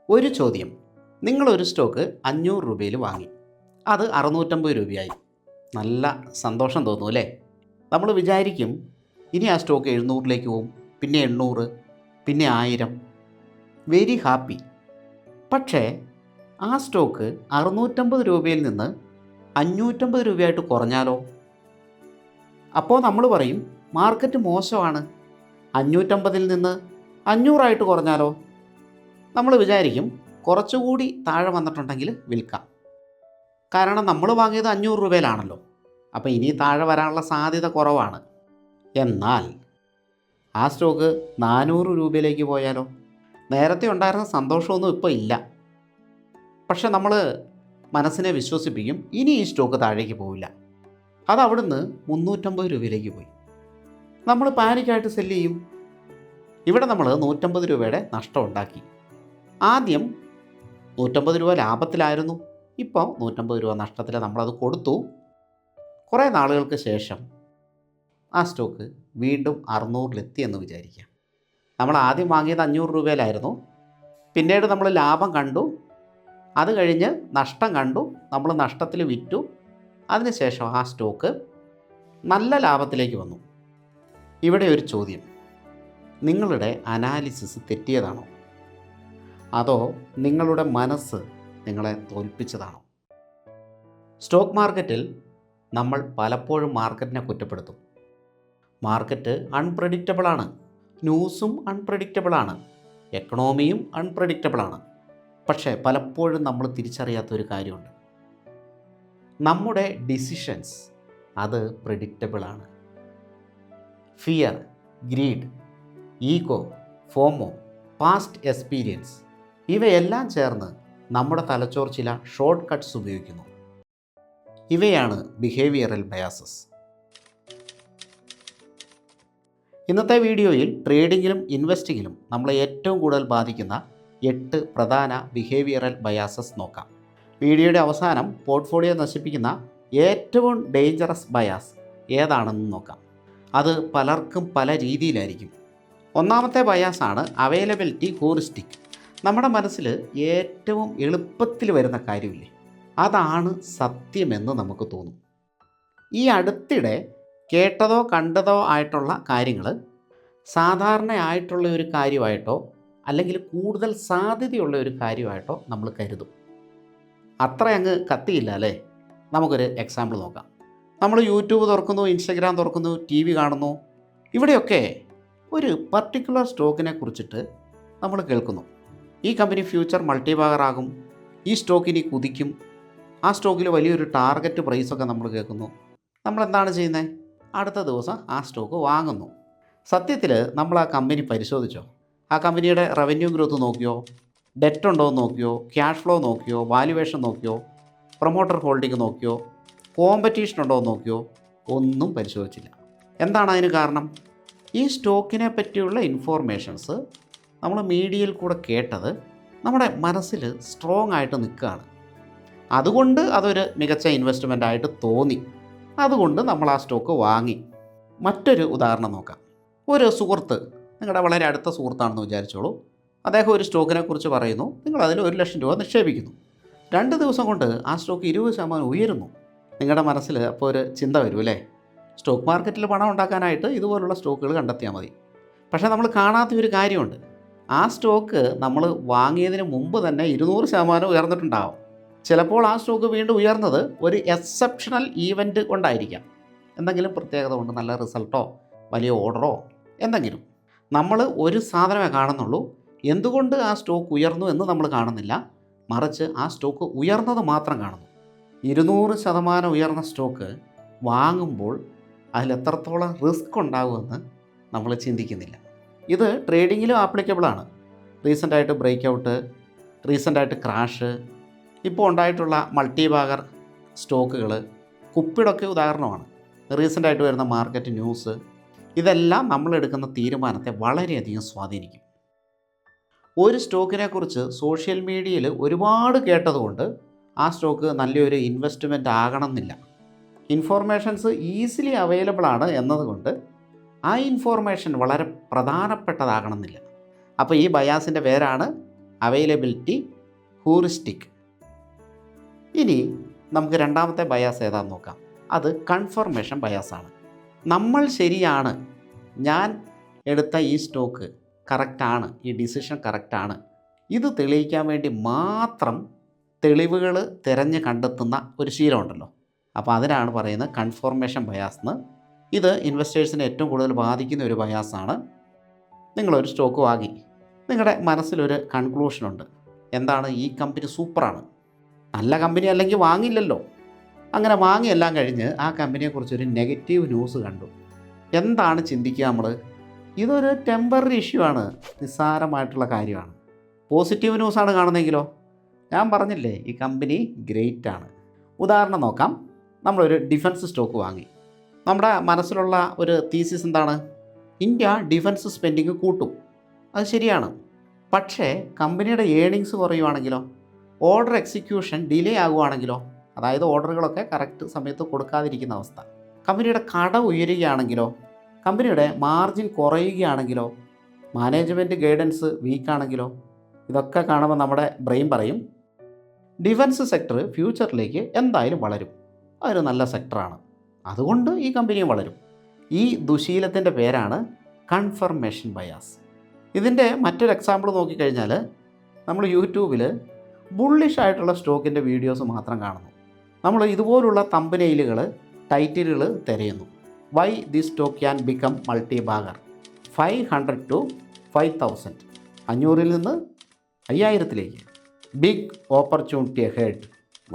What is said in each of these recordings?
ഒരു ചോദ്യം. നിങ്ങളൊരു സ്റ്റോക്ക് 500 രൂപയിൽ വാങ്ങി. അത് 650 രൂപയായി. നല്ല സന്തോഷം തോന്നും അല്ലേ? നമ്മൾ വിചാരിക്കും ഇനി ആ സ്റ്റോക്ക് 700ലേക്ക് പോവും, പിന്നെ 800, പിന്നെ 1000. Very happy. പക്ഷേ ആ സ്റ്റോക്ക് 650 രൂപയിൽ നിന്ന് 550 രൂപയായിട്ട് കുറഞ്ഞാലോ? അപ്പോൾ നമ്മൾ പറയും മാർക്കറ്റ് മോശമാണ്. 550ൽ നിന്ന് 500 കുറഞ്ഞാലോ? നമ്മൾ വിചാരിക്കും കുറച്ചുകൂടി താഴെ വന്നിട്ടുണ്ടെങ്കിൽ വിൽക്കാം. കാരണം നമ്മൾ വാങ്ങിയത് 500 രൂപയിലാണല്ലോ. അപ്പോൾ ഇനി താഴെ വരാനുള്ള സാധ്യത കുറവാണ്. എന്നാൽ ആ സ്റ്റോക്ക് 400 രൂപയിലേക്ക് പോയാലോ? നേരത്തെ ഉണ്ടായിരുന്ന സന്തോഷമൊന്നും ഇപ്പോൾ ഇല്ല. പക്ഷെ നമ്മൾ മനസ്സിനെ വിശ്വസിപ്പിക്കും ഇനി ഈ സ്റ്റോക്ക് താഴേക്ക് പോവില്ല. അത് അവിടുന്ന് 350 രൂപയിലേക്ക് പോയി. നമ്മൾ പാനിക്കായിട്ട് സെല്ല് ചെയ്യും. ഇവിടെ നമ്മൾ 150 രൂപയുടെ നഷ്ടം ഉണ്ടാക്കി. ആദ്യം 150 രൂപ ലാഭത്തിലായിരുന്നു, ഇപ്പോൾ 150 രൂപ നഷ്ടത്തിൽ നമ്മളത് കൊടുത്തു. കുറേ നാളുകൾക്ക് ശേഷം ആ സ്റ്റോക്ക് വീണ്ടും 600 എന്ന് വിചാരിക്കാം. നമ്മൾ ആദ്യം വാങ്ങിയത് 500 രൂപയിലായിരുന്നു. പിന്നീട് നമ്മൾ ലാഭം കണ്ടു, അത് കഴിഞ്ഞ് നഷ്ടം കണ്ടു, നമ്മൾ നഷ്ടത്തിൽ വിറ്റു. അതിനുശേഷം ആ സ്റ്റോക്ക് നല്ല ലാഭത്തിലേക്ക് വന്നു. ഇവിടെ ഒരു ചോദ്യം. നിങ്ങളുടെ അനാലിസിസ് തെറ്റിയതാണോ? അതോ നിങ്ങളുടെ മനസ്സ് നിങ്ങളെ തോൽപ്പിച്ചതാണോ? സ്റ്റോക്ക് മാർക്കറ്റിൽ നമ്മൾ പലപ്പോഴും മാർക്കറ്റിനെ കുറ്റപ്പെടുത്തും. മാർക്കറ്റ് അൺപ്രഡിക്റ്റബിളാണ്, ന്യൂസും അൺപ്രഡിക്റ്റബിളാണ്, എക്കണോമിയും അൺപ്രഡിക്റ്റബിളാണ്. പക്ഷേ പലപ്പോഴും നമ്മൾ തിരിച്ചറിയാത്തൊരു കാര്യമുണ്ട്. നമ്മുടെ ഡിസിഷൻസ് അത് പ്രെഡിക്റ്റബിളാണ്. Fear, greed, ego, FOMO, past experience ഇവയെല്ലാം ചേർന്ന് നമ്മുടെ തലച്ചോർ ചില ഷോർട്ട് കട്ട്സ് ഉപയോഗിക്കുന്നു. ഇവയാണ് ബിഹേവിയറൽ ബയാസസ്. ഇന്നത്തെ വീഡിയോയിൽ ട്രേഡിങ്ങിലും ഇൻവെസ്റ്റിങ്ങിലും നമ്മളെ ഏറ്റവും കൂടുതൽ ബാധിക്കുന്ന 8 പ്രധാന ബിഹേവിയറൽ ബയാസസ് നോക്കാം. വീഡിയോയുടെ അവസാനം പോർട്ട്ഫോളിയോ നശിപ്പിക്കുന്ന ഏറ്റവും ഡേഞ്ചറസ് ബയാസ് ഏതാണെന്ന് നോക്കാം. അത് പലർക്കും പല രീതിയിലായിരിക്കും. ഒന്നാമത്തെ ബയാസാണ് അവൈലബിലിറ്റി ഹ്യൂറിസ്റ്റിക്. നമ്മുടെ മനസ്സിൽ ഏറ്റവും എളുപ്പത്തിൽ വരുന്ന കാര്യമില്ലേ, അതാണ് സത്യമെന്ന് നമുക്ക് തോന്നും. ഈ അടുത്തിടെ കേട്ടതോ കണ്ടതോ ആയിട്ടുള്ള കാര്യങ്ങൾ സാധാരണയായിട്ടുള്ള ഒരു കാര്യമായിട്ടോ അല്ലെങ്കിൽ കൂടുതൽ സാധ്യതയുള്ള ഒരു കാര്യമായിട്ടോ നമ്മൾ കരുതും. അത്ര അങ്ങ് കത്തിയില്ല അല്ലേ? നമുക്കൊരു എക്സാമ്പിൾ നോക്കാം. നമ്മൾ യൂട്യൂബ് തുറക്കുന്നു, ഇൻസ്റ്റഗ്രാം തുറക്കുന്നു, ടി വി കാണുന്നു. ഇവിടെയൊക്കെ ഒരു പർട്ടിക്കുലർ സ്റ്റോക്കിനെ കുറിച്ചിട്ട് നമ്മൾ കേൾക്കുന്നു. ഈ കമ്പനി ഫ്യൂച്ചർ മൾട്ടിബാഗറാകും, ഈ സ്റ്റോക്കിനി കുതിക്കും, ആ സ്റ്റോക്കിൽ വലിയൊരു ടാർഗറ്റ് പ്രൈസൊക്കെ നമ്മൾ കേൾക്കുന്നു. നമ്മളെന്താണ് ചെയ്യുന്നത്? അടുത്ത ദിവസം ആ സ്റ്റോക്ക് വാങ്ങുന്നു. സത്യത്തിൽ നമ്മൾ ആ കമ്പനി പരിശോധിച്ചോ? ആ കമ്പനിയുടെ റവന്യൂ ഗ്രോത്ത് നോക്കിയോ? ഡെറ്റ് ഉണ്ടോ എന്ന് നോക്കിയോ? ക്യാഷ് ഫ്ലോ നോക്കിയോ? വാല്യുവേഷൻ നോക്കിയോ? പ്രൊമോട്ടർ ഹോൾഡിംഗ് നോക്കിയോ? കോമ്പറ്റീഷൻ ഉണ്ടോ എന്ന് നോക്കിയോ? ഒന്നും പരിശോധിച്ചില്ല. എന്താണ് അതിന് കാരണം? ഈ സ്റ്റോക്കിനെ പറ്റിയുള്ള ഇൻഫോർമേഷൻസ് നമ്മൾ മീഡിയയിൽ കൂടെ കേട്ടത് നമ്മുടെ മനസ്സിൽ സ്ട്രോങ് ആയിട്ട് നിൽക്കുകയാണ്. അതുകൊണ്ട് അതൊരു മികച്ച ഇൻവെസ്റ്റ്മെൻ്റ് ആയിട്ട് തോന്നി. അതുകൊണ്ട് നമ്മൾ ആ സ്റ്റോക്ക് വാങ്ങി. മറ്റൊരു ഉദാഹരണം നോക്കാം. ഒരു സുഹൃത്ത്, നിങ്ങളുടെ വളരെ അടുത്ത സുഹൃത്താണെന്ന് വിചാരിച്ചോളൂ. അദ്ദേഹം ഒരു സ്റ്റോക്കിനെ കുറിച്ച് പറയുന്നു. നിങ്ങളതിൽ 1,00,000 രൂപ നിക്ഷേപിക്കുന്നു. 2 ദിവസം കൊണ്ട് ആ സ്റ്റോക്ക് 20% ഉയരുന്നു. നിങ്ങളുടെ മനസ്സിൽ അപ്പോൾ ഒരു ചിന്ത വരും അല്ലേ? സ്റ്റോക്ക് മാർക്കറ്റിൽ പണം ഉണ്ടാക്കാനായിട്ട് ഇതുപോലുള്ള സ്റ്റോക്കുകൾ കണ്ടെത്തിയാൽ മതി. പക്ഷേ നമ്മൾ കാണാത്ത ഒരു കാര്യമുണ്ട്. ആ സ്റ്റോക്ക് നമ്മൾ വാങ്ങിയതിന് മുമ്പ് തന്നെ 200% ഉയർന്നിട്ടുണ്ടാകും. ചിലപ്പോൾ ആ സ്റ്റോക്ക് വീണ്ടും ഉയർന്നത് ഒരു എക്സെപ്ഷണൽ ഈവൻറ്റ് കൊണ്ടായിരിക്കാം. എന്തെങ്കിലും പ്രത്യേകത കൊണ്ട്, നല്ല റിസൾട്ടോ വലിയ ഓർഡറോ എന്തെങ്കിലും. നമ്മൾ ഒരു സാധനമേ കാണുന്നുള്ളൂ. എന്തുകൊണ്ട് ആ സ്റ്റോക്ക് ഉയർന്നു എന്ന് നമ്മൾ കാണുന്നില്ല. മറിച്ച് ആ സ്റ്റോക്ക് ഉയർന്നത് മാത്രം കാണുന്നു. 200% ഉയർന്ന സ്റ്റോക്ക് വാങ്ങുമ്പോൾ അതിൽ എത്രത്തോളം റിസ്ക് ഉണ്ടാകുമെന്ന് നമ്മൾ ചിന്തിക്കുന്നില്ല. ഇത് ട്രേഡിങ്ങിലും ആപ്ലിക്കബിളാണ്. റീസെൻ്റായിട്ട് ബ്രേക്ക് ഔട്ട്, റീസെൻ്റായിട്ട് ക്രാഷ്, ഇപ്പോൾ ഉണ്ടായിട്ടുള്ള മൾട്ടിബാഗർ സ്റ്റോക്കുകൾ, കുപ്പിടൊക്കെ ഉദാഹരണമാണ്. റീസെൻ്റായിട്ട് വരുന്ന മാർക്കറ്റ് ന്യൂസ്, ഇതെല്ലാം നമ്മളെടുക്കുന്ന തീരുമാനത്തെ വളരെയധികം സ്വാധീനിക്കും. ഒരു സ്റ്റോക്കിനെക്കുറിച്ച് സോഷ്യൽ മീഡിയയിൽ ഒരുപാട് കേട്ടതുകൊണ്ട് ആ സ്റ്റോക്ക് നല്ലൊരു ഇൻവെസ്റ്റ്മെൻ്റ് ആകണമെന്നില്ല. ഇൻഫോർമേഷൻസ് ഈസിലി അവൈലബിൾ ആണ് എന്നതുകൊണ്ട് ആ ഇൻഫോർമേഷൻ വളരെ പ്രധാനപ്പെട്ടതാകണമെന്നില്ല. അപ്പോൾ ഈ ബയാസിൻ്റെ പേരാണ് അവൈലബിലിറ്റി, ഹൂറിസ്റ്റിക്. ഇനി നമുക്ക് രണ്ടാമത്തെ ബയാസ് ഏതാണെന്ന് നോക്കാം. അത് കൺഫർമേഷൻ ബയാസാണ്. നമ്മൾ ശരിയാണ്, ഞാൻ എടുത്ത ഈ സ്റ്റോക്ക് കറക്റ്റാണ്, ഈ ഡിസിഷൻ കറക്റ്റാണ്, ഇത് തെളിയിക്കാൻ വേണ്ടി മാത്രം തെളിവുകൾ തിരഞ്ഞ് കണ്ടെത്തുന്ന ഒരു ശീലമുണ്ടല്ലോ. അപ്പോൾ അതിനാണ് പറയുന്നത് കൺഫർമേഷൻ ബയാസ് എന്ന്. ഇത് ഇൻവെസ്റ്റേഴ്സിനെ ഏറ്റവും കൂടുതൽ ബാധിക്കുന്ന ഒരു ബയാസാണ്. നിങ്ങളൊരു സ്റ്റോക്ക് വാങ്ങി, നിങ്ങളുടെ മനസ്സിലൊരു കൺക്ലൂഷനുണ്ട്, എന്താണ്, ഈ കമ്പനി സൂപ്പറാണ്, നല്ല കമ്പനി അല്ലെങ്കിൽ വാങ്ങില്ലല്ലോ. അങ്ങനെ വാങ്ങിയെല്ലാം കഴിഞ്ഞ് ആ കമ്പനിയെക്കുറിച്ചൊരു നെഗറ്റീവ് ന്യൂസ് കണ്ടു. എന്താണ് ചിന്തിക്കുക നമ്മൾ? ഇതൊരു ടെമ്പററി ഇഷ്യൂ ആണ്, നിസ്സാരമായിട്ടുള്ള കാര്യമാണ്. പോസിറ്റീവ് ന്യൂസാണ് കാണുന്നതെങ്കിലോ, ഞാൻ പറഞ്ഞില്ലേ ഈ കമ്പനി ഗ്രേറ്റ് ആണ്. ഉദാഹരണം നോക്കാം. നമ്മളൊരു ഡിഫൻസ് സ്റ്റോക്ക് വാങ്ങി. നമ്മുടെ മനസ്സിലുള്ള ഒരു തീസിസ് എന്താണ്? ഇന്ത്യ ഡിഫൻസ് സ്പെൻഡിങ് കൂട്ടും, അത് ശരിയാണ്. പക്ഷേ കമ്പനിയുടെ ഏണിങ്സ് കുറയുവാണെങ്കിലോ, ഓർഡർ എക്സിക്യൂഷൻ ഡിലേ ആകുവാണെങ്കിലോ, അതായത് ഓർഡറുകളൊക്കെ കറക്റ്റ് സമയത്ത് കൊടുക്കാതിരിക്കുന്ന അവസ്ഥ, കമ്പനിയുടെ കട ഉയരുകയാണെങ്കിലോ, കമ്പനിയുടെ മാർജിൻ കുറയുകയാണെങ്കിലോ, മാനേജ്മെൻറ്റ് ഗൈഡൻസ് വീക്കാണെങ്കിലോ, ഇതൊക്കെ കാണുമ്പോൾ നമ്മുടെ ബ്രെയിൻ പറയും ഡിഫൻസ് സെക്ടർ ഫ്യൂച്ചറിലേക്ക് എന്തായാലും വളരും, അതൊരു നല്ല സെക്ടറാണ്, അതുകൊണ്ട് ഈ കമ്പനിയും വളരും. ഈ ദുശീലത്തിൻ്റെ പേരാണ് കൺഫർമേഷൻ ബയാസ്. ഇതിൻ്റെ മറ്റൊരു എക്സാമ്പിൾ നോക്കിക്കഴിഞ്ഞാൽ, നമ്മൾ യൂട്യൂബിൽ ബുള്ളിഷ് ആയിട്ടുള്ള സ്റ്റോക്കിൻ്റെ വീഡിയോസ് മാത്രം കാണുന്നു. നമ്മൾ ഇതുപോലുള്ള തമ്പനെയിലുകൾ, ടൈറ്റിലുകൾ തിരയുന്നു. Why this stock can become multi bagger, 500 to 5000, 500 നിന്ന് 5000ലേക്ക്, ബിഗ് ഓപ്പർച്യൂണിറ്റി അഹെഡ്,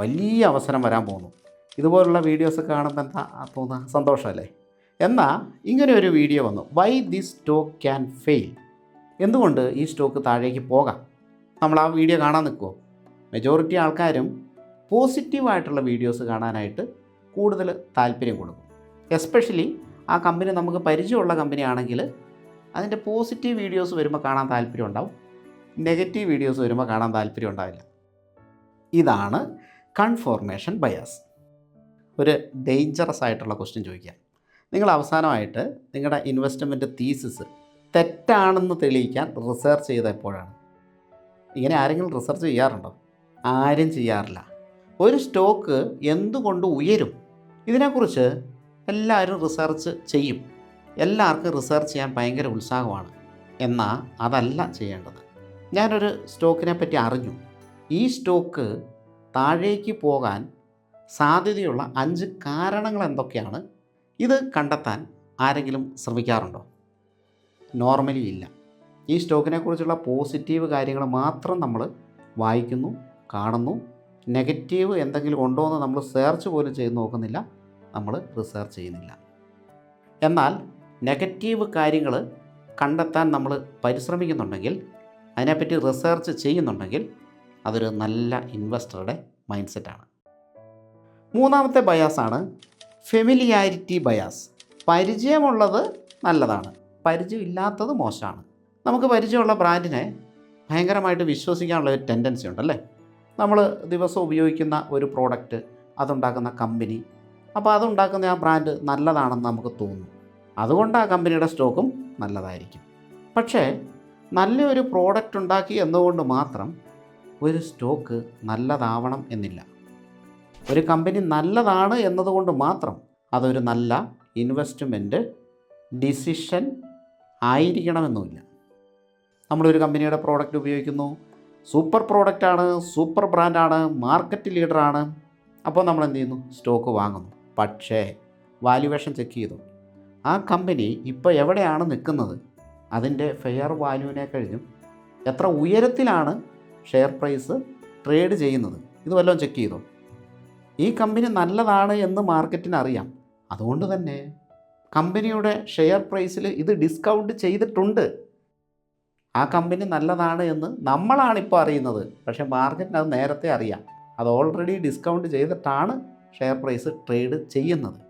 വലിയ അവസരം വരാൻ പോകുന്നു. ഇതുപോലുള്ള വീഡിയോസൊക്കെ കാണുമ്പോൾ എന്താ തോന്നുക? സന്തോഷമല്ലേ? എന്നാൽ ഇങ്ങനെ ഒരു വീഡിയോ വന്നു, why this stock can fail, എന്തുകൊണ്ട് ഈ സ്റ്റോക്ക് താഴേക്ക് പോകാം. നമ്മൾ ആ വീഡിയോ കാണാൻ നിൽക്കുമോ? മെജോറിറ്റി ആൾക്കാരും പോസിറ്റീവായിട്ടുള്ള വീഡിയോസ് കാണാനായിട്ട് കൂടുതൽ താല്പര്യം കൊടുക്കും. എസ്പെഷ്യലി ആ കമ്പനി നമുക്ക് പരിചയമുള്ള കമ്പനിയാണെങ്കിൽ അതിൻ്റെ പോസിറ്റീവ് വീഡിയോസ് വരുമ്പോൾ കാണാൻ താല്പര്യം ഉണ്ടാവും, നെഗറ്റീവ് വീഡിയോസ് വരുമ്പോൾ കാണാൻ താല്പര്യം ഉണ്ടാവില്ല. ഇതാണ് കൺഫർമേഷൻ ബയാസ്. ഒരു ഡേഞ്ചറസ് ആയിട്ടുള്ള ക്വസ്റ്റ്യൻ ചോദിക്കാം. നിങ്ങൾ അവസാനമായിട്ട് നിങ്ങളുടെ ഇൻവെസ്റ്റ്മെൻറ്റ് തീസിസ് തെറ്റാണെന്ന് തെളിയിക്കാൻ റിസർച്ച് ചെയ്ത എപ്പോഴാണ്? ഇങ്ങനെ ആരെങ്കിലും റിസർച്ച് ചെയ്യാറുണ്ടോ? ആരും ചെയ്യാറില്ല. ഒരു സ്റ്റോക്ക് എന്തുകൊണ്ട് ഉയരും, ഇതിനെക്കുറിച്ച് എല്ലാവരും റിസർച്ച് ചെയ്യും. എല്ലാവർക്കും റിസർച്ച് ചെയ്യാൻ ഭയങ്കര ഉത്സാഹമാണ്. എന്നാൽ അതല്ല ചെയ്യേണ്ടത്. ഞാനൊരു സ്റ്റോക്കിനെ പറ്റി അറിഞ്ഞു, ഈ സ്റ്റോക്ക് താഴേക്ക് പോകാൻ സാധ്യതയുള്ള 5 കാരണങ്ങൾ എന്തൊക്കെയാണ്, ഇത് കണ്ടെത്താൻ ആരെങ്കിലും ശ്രമിക്കാറുണ്ടോ? നോർമലി ഇല്ല. ഈ സ്റ്റോക്കിനെക്കുറിച്ചുള്ള പോസിറ്റീവ് കാര്യങ്ങൾ മാത്രം നമ്മൾ വായിക്കുന്നു, കാണുന്നു. നെഗറ്റീവ് എന്തെങ്കിലും ഉണ്ടോ എന്ന് നമ്മൾ സെർച്ച് പോലും ചെയ്ത് നോക്കുന്നില്ല, നമ്മൾ റിസർച്ച് ചെയ്യുന്നില്ല. എന്നാൽ നെഗറ്റീവ് കാര്യങ്ങൾ കണ്ടെത്താൻ നമ്മൾ പരിശ്രമിക്കുന്നുണ്ടെങ്കിൽ, അതിനെപ്പറ്റി റിസർച്ച് ചെയ്യുന്നുണ്ടെങ്കിൽ, അതൊരു നല്ല ഇൻവെസ്റ്ററുടെ മൈൻഡ് സെറ്റാണ്. മൂന്നാമത്തെ ബയാസാണ് ഫെമിലിയാരിറ്റി ബയാസ്. പരിചയമുള്ളത് നല്ലതാണ്, പരിചയമില്ലാത്തത് മോശമാണ്. നമുക്ക് പരിചയമുള്ള ബ്രാൻഡിനെ ഭയങ്കരമായിട്ട് വിശ്വസിക്കാനുള്ള ഒരു ടെൻഡൻസി ഉണ്ടല്ലേ. നമ്മൾ ദിവസം ഉപയോഗിക്കുന്ന ഒരു പ്രോഡക്റ്റ്, അതുണ്ടാക്കുന്ന കമ്പനി, അപ്പോൾ അതുണ്ടാക്കുന്ന ആ ബ്രാൻഡ് നല്ലതാണെന്ന് നമുക്ക് തോന്നും. അതുകൊണ്ട് ആ കമ്പനിയുടെ സ്റ്റോക്കും നല്ലതായിരിക്കും. പക്ഷേ നല്ലൊരു പ്രോഡക്റ്റ് ഉണ്ടാക്കി എന്നുകൊണ്ട് മാത്രം ഒരു സ്റ്റോക്ക് നല്ലതാവണം എന്നില്ല. ഒരു കമ്പനി നല്ലതാണ് എന്നതുകൊണ്ട് മാത്രം അതൊരു നല്ല ഇൻവെസ്റ്റ്മെൻറ്റ് ഡിസിഷൻ ആയിരിക്കണമെന്നുമില്ല. നമ്മളൊരു കമ്പനിയുടെ പ്രോഡക്റ്റ് ഉപയോഗിക്കുന്നു, സൂപ്പർ പ്രോഡക്റ്റാണ്, സൂപ്പർ ബ്രാൻഡാണ്, മാർക്കറ്റ് ലീഡറാണ്, അപ്പോൾ നമ്മൾ എന്ത് ചെയ്യുന്നു? സ്റ്റോക്ക് വാങ്ങുന്നു. പക്ഷേ വാല്യുവേഷൻ ചെക്ക് ചെയ്തു, ആ കമ്പനി ഇപ്പോൾ എവിടെയാണ് നിൽക്കുന്നത്, അതിൻ്റെ ഫെയർ വാല്യൂവിനെ കഴിഞ്ഞും എത്ര ഉയരത്തിലാണ് ഷെയർ പ്രൈസ് ട്രേഡ് ചെയ്യുന്നത്, ഇത് വല്ലതും ചെക്ക് ചെയ്തോ? ഈ കമ്പനി നല്ലതാണ് എന്ന് മാർക്കറ്റിന് അറിയാം. അതുകൊണ്ട് തന്നെ കമ്പനിയുടെ ഷെയർ പ്രൈസിൽ ഇത് ഡിസ്കൗണ്ട് ചെയ്തിട്ടുണ്ട്. ആ കമ്പനി നല്ലതാണ് എന്ന് നമ്മളാണിപ്പോൾ അറിയുന്നത്, പക്ഷേ മാർക്കറ്റിന് അത് നേരത്തെ അറിയാം. അത് ഓൾറെഡി ഡിസ്കൗണ്ട് ചെയ്തിട്ടാണ് ഷെയർ പ്രൈസ് ട്രേഡ് ചെയ്യുന്നത്.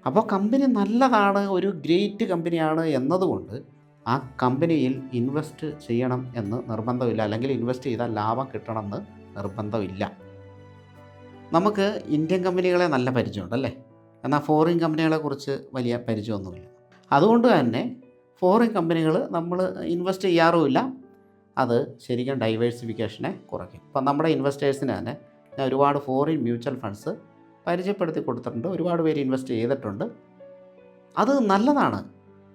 അപ്പോൾ കമ്പനി നല്ലതാണ്, ഒരു ഗ്രേറ്റ് കമ്പനിയാണ് എന്നതുകൊണ്ട് ആ കമ്പനിയിൽ ഇൻവെസ്റ്റ് ചെയ്യണം എന്ന് നിർബന്ധമില്ല, അല്ലെങ്കിൽ ഇൻവെസ്റ്റ് ചെയ്താൽ ലാഭം കിട്ടണമെന്ന് നിർബന്ധമില്ല. നമുക്ക് ഇന്ത്യൻ കമ്പനികളെ നല്ല പരിചയമുണ്ടല്ലേ, എന്നാൽ ഫോറിൻ കമ്പനികളെക്കുറിച്ച് വലിയ പരിചയമൊന്നുമില്ല. അതുകൊണ്ട് തന്നെ ഫോറിൻ കമ്പനികൾ നമ്മൾ ഇൻവെസ്റ്റ് ചെയ്യാറുമില്ല, അത് ശരിക്കും ഡൈവേഴ്സിഫിക്കേഷനെ കുറയ്ക്കും. ഇപ്പം നമ്മുടെ ഇൻവെസ്റ്റേഴ്സിന് തന്നെ ഞാൻ ഒരുപാട് ഫോറിൻ മ്യൂച്വൽ ഫണ്ട്സ് പരിചയപ്പെടുത്തി കൊടുത്തിട്ടുണ്ട്. ഒരുപാട് പേര് ഇൻവെസ്റ്റ് ചെയ്തിട്ടുണ്ട്. അത് നല്ലതാണ്.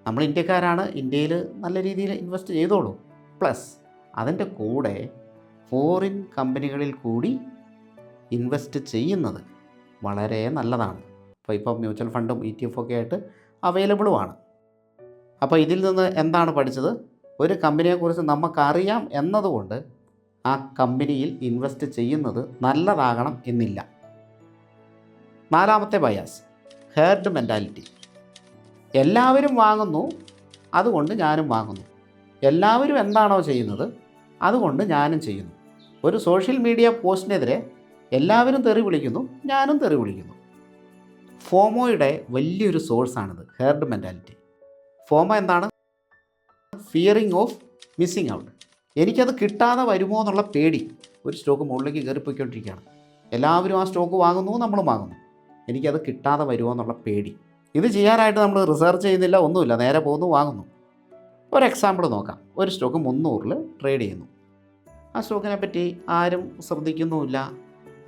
നമ്മൾ ഇന്ത്യക്കാരാണ്, ഇന്ത്യയിൽ നല്ല രീതിയിൽ ഇൻവെസ്റ്റ് ചെയ്തോളൂ. പ്ലസ് അതിൻ്റെ കൂടെ ഫോറിൻ കമ്പനികളിൽ കൂടി ഇൻവെസ്റ്റ് ചെയ്യുന്നത് വളരെ നല്ലതാണ്. അപ്പോൾ ഇപ്പം മ്യൂച്വൽ ഫണ്ടും ETF ഒക്കെ ആയിട്ട് അവൈലബിളുമാണ്. അപ്പോൾ ഇതിൽ നിന്ന് എന്താണ് പഠിച്ചത്? ഒരു കമ്പനിയെക്കുറിച്ച് നമുക്കറിയാം എന്നതുകൊണ്ട് ആ കമ്പനിയിൽ ഇൻവെസ്റ്റ് ചെയ്യുന്നത് നല്ലതാകണം എന്നില്ല. 4ാമത്തെ ബയാസ്, ഹെർഡ് മെൻറ്റാലിറ്റി. എല്ലാവരും വാങ്ങുന്നു, അതുകൊണ്ട് ഞാനും വാങ്ങുന്നു. എല്ലാവരും എന്താണോ ചെയ്യുന്നത് അതുകൊണ്ട് ഞാനും ചെയ്യുന്നു. ഒരു സോഷ്യൽ മീഡിയ പോസ്റ്റിനെതിരെ എല്ലാവരും തെറി വിളിക്കുന്നു, ഞാനും തെറി വിളിക്കുന്നു. ഫോമോയുടെ വലിയൊരു സോഴ്സാണിത്, ഹെർഡ് മെൻറ്റാലിറ്റി. ഫോമോ എന്താണ്? Fearing of missing out. എനിക്കത് കിട്ടാതെ വരുമോ എന്നുള്ള പേടി. ഒരു സ്റ്റോക്ക് മുകളിലേക്ക് കയറിപ്പോയിക്കൊണ്ടിരിക്കുകയാണ്, എല്ലാവരും ആ സ്റ്റോക്ക് വാങ്ങുന്നു, നമ്മളും വാങ്ങുന്നു. എനിക്കത് കിട്ടാതെ വരുമോ എന്നുള്ള പേടി. ഇത് ചെയ്യാനായിട്ട് നമ്മൾ റിസർച്ച് ചെയ്യുന്നില്ല, ഒന്നുമില്ല, നേരെ പോകുന്നു, വാങ്ങുന്നു. ഒരു എക്സാമ്പിൾ നോക്കാം. ഒരു സ്റ്റോക്ക് 300-ൽ ട്രേഡ് ചെയ്യുന്നു. ആ സ്റ്റോക്കിനെ പറ്റി ആരും ശ്രദ്ധിക്കുന്നുമില്ല,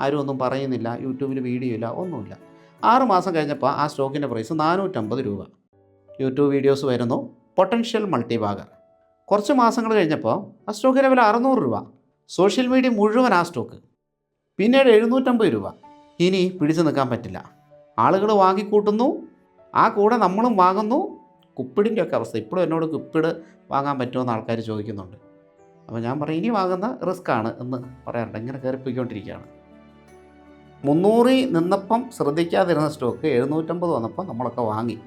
ആരും ഒന്നും പറയുന്നില്ല, യൂട്യൂബിൽ വീഡിയോ ഇല്ല, ഒന്നുമില്ല. 6 മാസം കഴിഞ്ഞപ്പോൾ ആ സ്റ്റോക്കിൻ്റെ പ്രൈസ് 450 രൂപ. യൂട്യൂബ് വീഡിയോസ് വരുന്നു, പൊട്ടൻഷ്യൽ മൾട്ടിബാഗർ. കുറച്ച് മാസങ്ങൾ കഴിഞ്ഞപ്പോൾ ആ സ്റ്റോക്കിൻ്റെ വില 600 രൂപ. സോഷ്യൽ മീഡിയ മുഴുവൻ ആ സ്റ്റോക്ക്. പിന്നീട് 750 രൂപ. ഇനി പിടിച്ചു നിൽക്കാൻ പറ്റില്ല, ആളുകൾ വാങ്ങിക്കൂട്ടുന്നു, ആ കൂടെ നമ്മളും വാങ്ങുന്നു. കുപ്പിടിൻ്റെ ഒക്കെ അവസ്ഥ. ഇപ്പോഴും എന്നോട് കുപ്പിട് വാങ്ങാൻ പറ്റുമെന്ന് ആൾക്കാർ ചോദിക്കുന്നുണ്ട്. അപ്പോൾ ഞാൻ പറയും ഇനി വാങ്ങുന്ന റിസ്ക്കാണ് എന്ന് പറയാറുണ്ട്. ഇങ്ങനെ കയറിപ്പോയിക്കൊണ്ടിരിക്കുകയാണ്. 300 നിന്നപ്പം ശ്രദ്ധിക്കാതിരുന്ന സ്റ്റോക്ക് 750 വന്നപ്പോൾ നമ്മളൊക്കെ വാങ്ങി.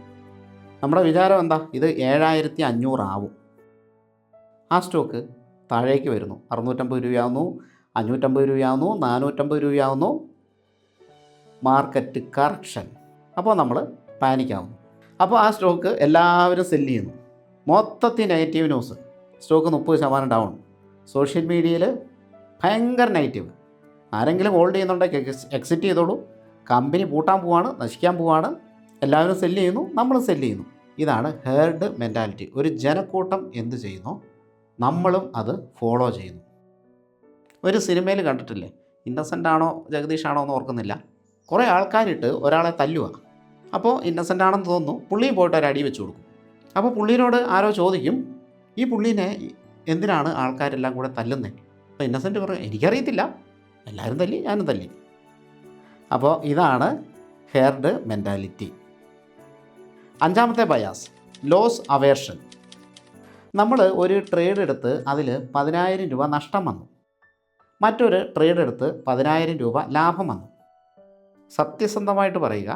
നമ്മുടെ വിചാരം എന്താ? ഇത് 7500 ആവും. ആ സ്റ്റോക്ക് താഴേക്ക് വരുന്നു, 650 രൂപയാവുന്നു, 550 രൂപയാവുന്നു, 450 രൂപയാവുന്നു. Market correction. അപ്പോൾ നമ്മൾ പാനിക്കാവുന്നു. അപ്പോൾ ആ സ്റ്റോക്ക് എല്ലാവരും സെല്ല് ചെയ്യുന്നു. മൊത്തത്തിൽ negative news. Stock 30% down. Social മീഡിയയിൽ ഭയങ്കര നെഗറ്റീവ്. ആരെങ്കിലും ഹോൾഡ് ചെയ്യുന്നുണ്ടെങ്കിൽ എക്സിറ്റ് ചെയ്തോളൂ, കമ്പനി പൂട്ടാൻ പോവാണ്, നശിക്കാൻ പോവാണ്. എല്ലാവരും സെല്ല് ചെയ്യുന്നു, നമ്മൾ സെല്ല് ചെയ്യുന്നു. ഇതാണ് ഹെർഡ് മെൻറ്റാലിറ്റി. ഒരു ജനക്കൂട്ടം എന്ത് ചെയ്യുന്നു, നമ്മളും അത് ഫോളോ ചെയ്യുന്നു. ഒരു സിനിമയിൽ കണ്ടിട്ടില്ലേ, ഇന്നസെൻ്റ് ആണോ ജഗദീഷാണോ എന്ന് ഓർക്കുന്നില്ല, കുറേ ആൾക്കാരിട്ട് ഒരാളെ തല്ലുക. അപ്പോൾ ഇന്നസെൻ്റ് ആണെന്ന് തോന്നുന്നു, പുള്ളിയും പോയിട്ട് ഒരു അടി വെച്ച് കൊടുക്കും. അപ്പോൾ പുള്ളീനോട് ആരോ ചോദിക്കും, ഈ പുള്ളീനെ എന്തിനാണ് ആൾക്കാരെല്ലാം കൂടെ തല്ലുന്നത്? അപ്പോൾ ഇന്നസെൻ്റ് പറയും, എനിക്കറിയത്തില്ല, എല്ലാവരും തല്ലി, ഞാനും തല്ലി. അപ്പോൾ ഇതാണ് ഹെർഡ് മെൻറ്റാലിറ്റി. 5ാമത്തെ ബയാസ്, ലോസ് അവേർഷൻ. നമ്മൾ ഒരു ട്രേഡ് എടുത്ത് അതിൽ 10,000 രൂപ നഷ്ടം വന്നു, മറ്റൊരു ട്രേഡ് എടുത്ത് 10,000 രൂപ ലാഭം വന്നു. സത്യസന്ധമായിട്ട് പറയുക,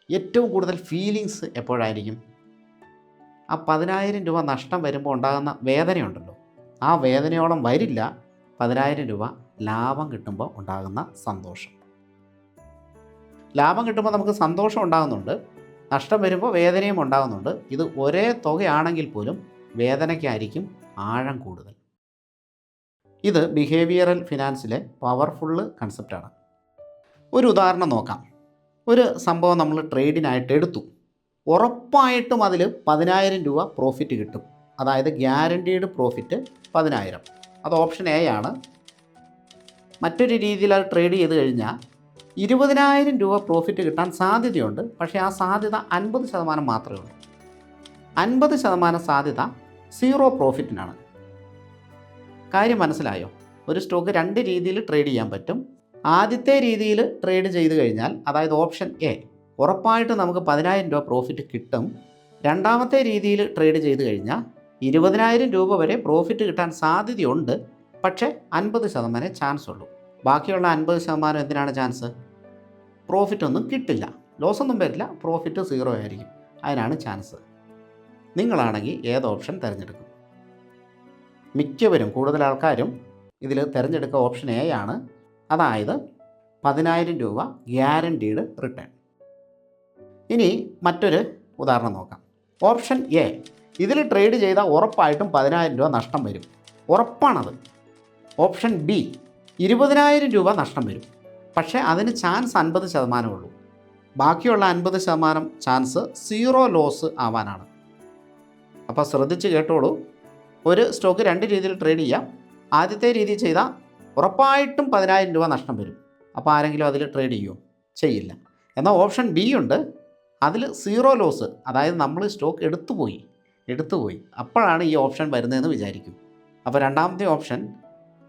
ഏറ്റവും കൂടുതൽ ഫീലിങ്സ് എപ്പോഴായിരിക്കും? ആ 10,000 രൂപ നഷ്ടം വരുമ്പോൾ ഉണ്ടാകുന്ന വേദനയുണ്ടല്ലോ, ആ വേദനയോളം വരില്ല 10,000 രൂപ ലാഭം കിട്ടുമ്പോൾ ഉണ്ടാകുന്ന സന്തോഷം. ലാഭം കിട്ടുമ്പോൾ നമുക്ക് സന്തോഷം ഉണ്ടാകുന്നുണ്ട്, നഷ്ടം വരുമ്പോൾ വേദനയും ഉണ്ടാകുന്നുണ്ട്. ഇത് ഒരേ തുകയാണെങ്കിൽ പോലും വേദനയ്ക്കായിരിക്കും ആഴം കൂടുതൽ. ഇത് ബിഹേവിയറൽ ഫിനാൻസിലെ പവർഫുള്ള് കൺസെപ്റ്റാണ്. ഒരു ഉദാഹരണം നോക്കാം. ഒരു സംഭവം നമ്മൾ ട്രേഡിനായിട്ട് എടുത്തു, ഉറപ്പായിട്ടും അതിൽ 10,000 രൂപ പ്രോഫിറ്റ് കിട്ടും. അതായത് ഗ്യാരണ്ടീഡ് പ്രോഫിറ്റ് 10,000. അത് ഓപ്ഷൻ എ ആണ്. മറ്റൊരു രീതിയിൽ അത് ട്രേഡ് ചെയ്ത് കഴിഞ്ഞാൽ 20,000 രൂപ പ്രോഫിറ്റ് കിട്ടാൻ സാധ്യതയുണ്ട്. പക്ഷേ ആ സാധ്യത 50% മാത്രമേ ഉള്ളൂ. 50% സാധ്യത 0 പ്രോഫിറ്റിനാണ്. കാര്യം മനസ്സിലായോ? ഒരു സ്റ്റോക്ക് 2 രീതിയിൽ ട്രേഡ് ചെയ്യാൻ പറ്റും. ആദ്യത്തെ രീതിയിൽ ട്രേഡ് ചെയ്ത് കഴിഞ്ഞാൽ, അതായത് ഓപ്ഷൻ എ, ഉറപ്പായിട്ട് നമുക്ക് 10,000 രൂപ പ്രോഫിറ്റ് കിട്ടും. രണ്ടാമത്തെ രീതിയിൽ ട്രേഡ് ചെയ്ത് കഴിഞ്ഞാൽ 20,000 രൂപ വരെ പ്രോഫിറ്റ് കിട്ടാൻ സാധ്യതയുണ്ട്, പക്ഷേ 50% ചാൻസ് ഉള്ളൂ. ബാക്കിയുള്ള 50% എന്തിനാണ് ചാൻസ്? പ്രോഫിറ്റ് ഒന്നും കിട്ടില്ല, ലോസ് ഒന്നും വരില്ല, പ്രോഫിറ്റ് 0 ആയിരിക്കും. അതിനാണ് ചാൻസ്. നിങ്ങളാണെങ്കിൽ ഏത് ഓപ്ഷൻ തിരഞ്ഞെടുക്കും? മിക്കവരും, കൂടുതൽ ആൾക്കാരും ഇതിൽ തിരഞ്ഞെടുക്കുക ഓപ്ഷൻ എ ആണ്. അതായത് 10,000 രൂപ ഗ്യാരണ്ടീഡ് റിട്ടേൺ. ഇനി മറ്റൊരു ഉദാഹരണം നോക്കാം. ഓപ്ഷൻ എ, ഇതിൽ ട്രേഡ് ചെയ്താൽ ഉറപ്പായിട്ടും 10,000 രൂപ നഷ്ടം വരും, ഉറപ്പാണത്. ഓപ്ഷൻ ബി, 20,000 രൂപ നഷ്ടം വരും, പക്ഷേ അതിന് ചാൻസ് 50% ഉള്ളൂ. ബാക്കിയുള്ള 50% ചാൻസ് 0 ലോസ് ആവാനാണ്. അപ്പോൾ ശ്രദ്ധിച്ച് കേട്ടോളൂ. ഒരു സ്റ്റോക്ക് രണ്ട് രീതിയിൽ ട്രേഡ് ചെയ്യാം. ആദ്യത്തെ രീതി ചെയ്താൽ ഉറപ്പായിട്ടും 10,000 രൂപ നഷ്ടം വരും. അപ്പോൾ ആരെങ്കിലും അതിൽ ട്രേഡ് ചെയ്യുമോ? ചെയ്യില്ല. എന്നാൽ ഓപ്ഷൻ ബി ഉണ്ട്. അതിൽ സീറോ ലോസ്, അതായത് നമ്മൾ സ്റ്റോക്ക് എടുത്തുപോയി അപ്പോഴാണ് ഈ ഓപ്ഷൻ വരുന്നതെന്ന് വിചാരിക്കും. അപ്പോൾ രണ്ടാമത്തെ ഓപ്ഷൻ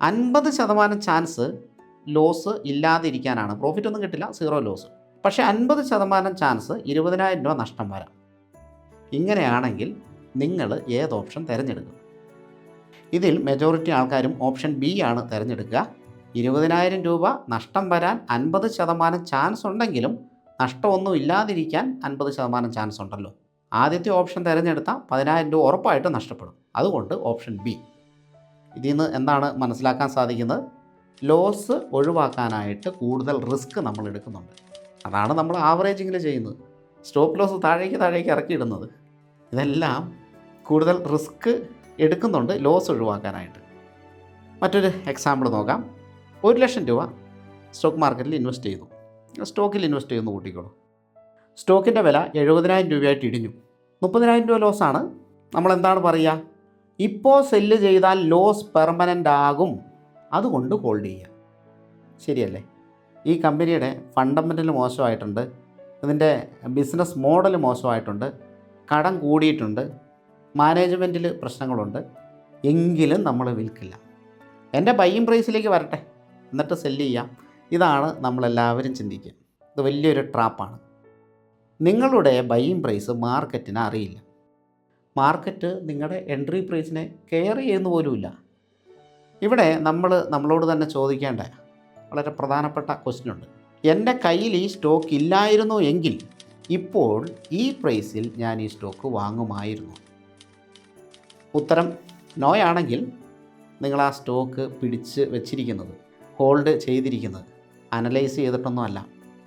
50% ചാൻസ് ലോസ് ഇല്ലാതിരിക്കാനാണ്. പ്രോഫിറ്റ് ഒന്നും കിട്ടില്ല, സീറോ ലോസ്. പക്ഷേ 50% ചാൻസ് 20,000 രൂപ നഷ്ടം വരാം. ഇങ്ങനെയാണെങ്കിൽ നിങ്ങൾ ഏത് ഓപ്ഷൻ തിരഞ്ഞെടുക്കും? ഇതിൽ മെജോറിറ്റി ആൾക്കാരും ഓപ്ഷൻ ബി ആണ് തിരഞ്ഞെടുക്കുക. 20,000 രൂപ നഷ്ടം വരാൻ 50% ചാൻസ് ഉണ്ടെങ്കിലും നഷ്ടമൊന്നും ഇല്ലാതിരിക്കാൻ 50% ചാൻസ് ഉണ്ടല്ലോ. ആദ്യത്തെ ഓപ്ഷൻ തിരഞ്ഞെടുത്താൽ 10,000 രൂപ ഉറപ്പായിട്ട് നഷ്ടപ്പെടും. അതുകൊണ്ട് ഓപ്ഷൻ ബി. ഇതിൽ നിന്ന് എന്താണ് മനസ്സിലാക്കാൻ സാധിക്കുന്നത്? ലോസ് ഒഴിവാക്കാനായിട്ട് കൂടുതൽ റിസ്ക് നമ്മൾ എടുക്കുന്നുണ്ട്. അതാണ് നമ്മൾ ആവറേജിങ്ങിൽ ചെയ്യുന്നത്. സ്റ്റോപ്പ് ലോസ് താഴേക്ക് ഇറക്കിയിടുന്നത്. ഇതെല്ലാം കൂടുതൽ റിസ്ക് എടുക്കുന്നുണ്ട് ലോസ് ഒഴിവാക്കാനായിട്ട്. മറ്റൊരു എക്സാമ്പിൾ നോക്കാം. 1,00,000 രൂപ സ്റ്റോക്ക് മാർക്കറ്റിൽ ഇൻവെസ്റ്റ് ചെയ്തു. സ്റ്റോക്കിൽ ഇൻവെസ്റ്റ് ചെയ്യുന്നു കൂട്ടിക്കോളൂ. സ്റ്റോക്കിൻ്റെ വില 70,000 രൂപയായിട്ട് ഇടിഞ്ഞു. 30,000 രൂപ ലോസാണ്. നമ്മളെന്താണ് പറയുക? ഇപ്പോൾ സെല്ല് ചെയ്താൽ ലോസ് പെർമനൻ്റ് ആകും, അതുകൊണ്ട് ഹോൾഡ് ചെയ്യുക. ശരിയല്ലേ? ഈ കമ്പനിയുടെ ഫണ്ടമെൻ്റൽ മോശമായിട്ടുണ്ട്, ഇതിൻ്റെ ബിസിനസ് മോഡൽ മോശമായിട്ടുണ്ട്, കടം കൂടിയിട്ടുണ്ട്, മാനേജ്മെൻറ്റിൽ പ്രശ്നങ്ങളുണ്ട്, എങ്കിലും നമ്മൾ വിൽക്കില്ല. എൻ്റെ ബൈയിങ് പ്രൈസിലേക്ക് വരട്ടെ, എന്നിട്ട് സെല്ല് ചെയ്യാം. ഇതാണ് നമ്മളെല്ലാവരും ചിന്തിക്കുക. ഇത് വലിയൊരു ട്രാപ്പാണ്. നിങ്ങളുടെ ബൈയിങ് പ്രൈസ് മാർക്കറ്റിന് അറിയില്ല. മാർക്കറ്റ് നിങ്ങളുടെ എൻട്രി പ്രൈസിനെ കെയർ ചെയ്യുന്ന പോലുമില്ല. ഇവിടെ നമ്മളോട് തന്നെ ചോദിക്കേണ്ട വളരെ പ്രധാനപ്പെട്ട ക്വസ്റ്റ്യൻ ഉണ്ട്. എൻ്റെ കയ്യിൽ ഈ സ്റ്റോക്ക് ഇല്ലായിരുന്നു എങ്കിൽ ഇപ്പോൾ ഈ പ്രൈസിൽ ഞാൻ ഈ സ്റ്റോക്ക് വാങ്ങുമായിരുന്നു. ഉത്തരം നോയാണെങ്കിൽ നിങ്ങൾ ആ സ്റ്റോക്ക് പിടിച്ച് വെച്ചിരിക്കുന്നത്, ഹോൾഡ് ചെയ്തിരിക്കുന്നത് അനലൈസ് ചെയ്തിട്ടൊന്നുമല്ല.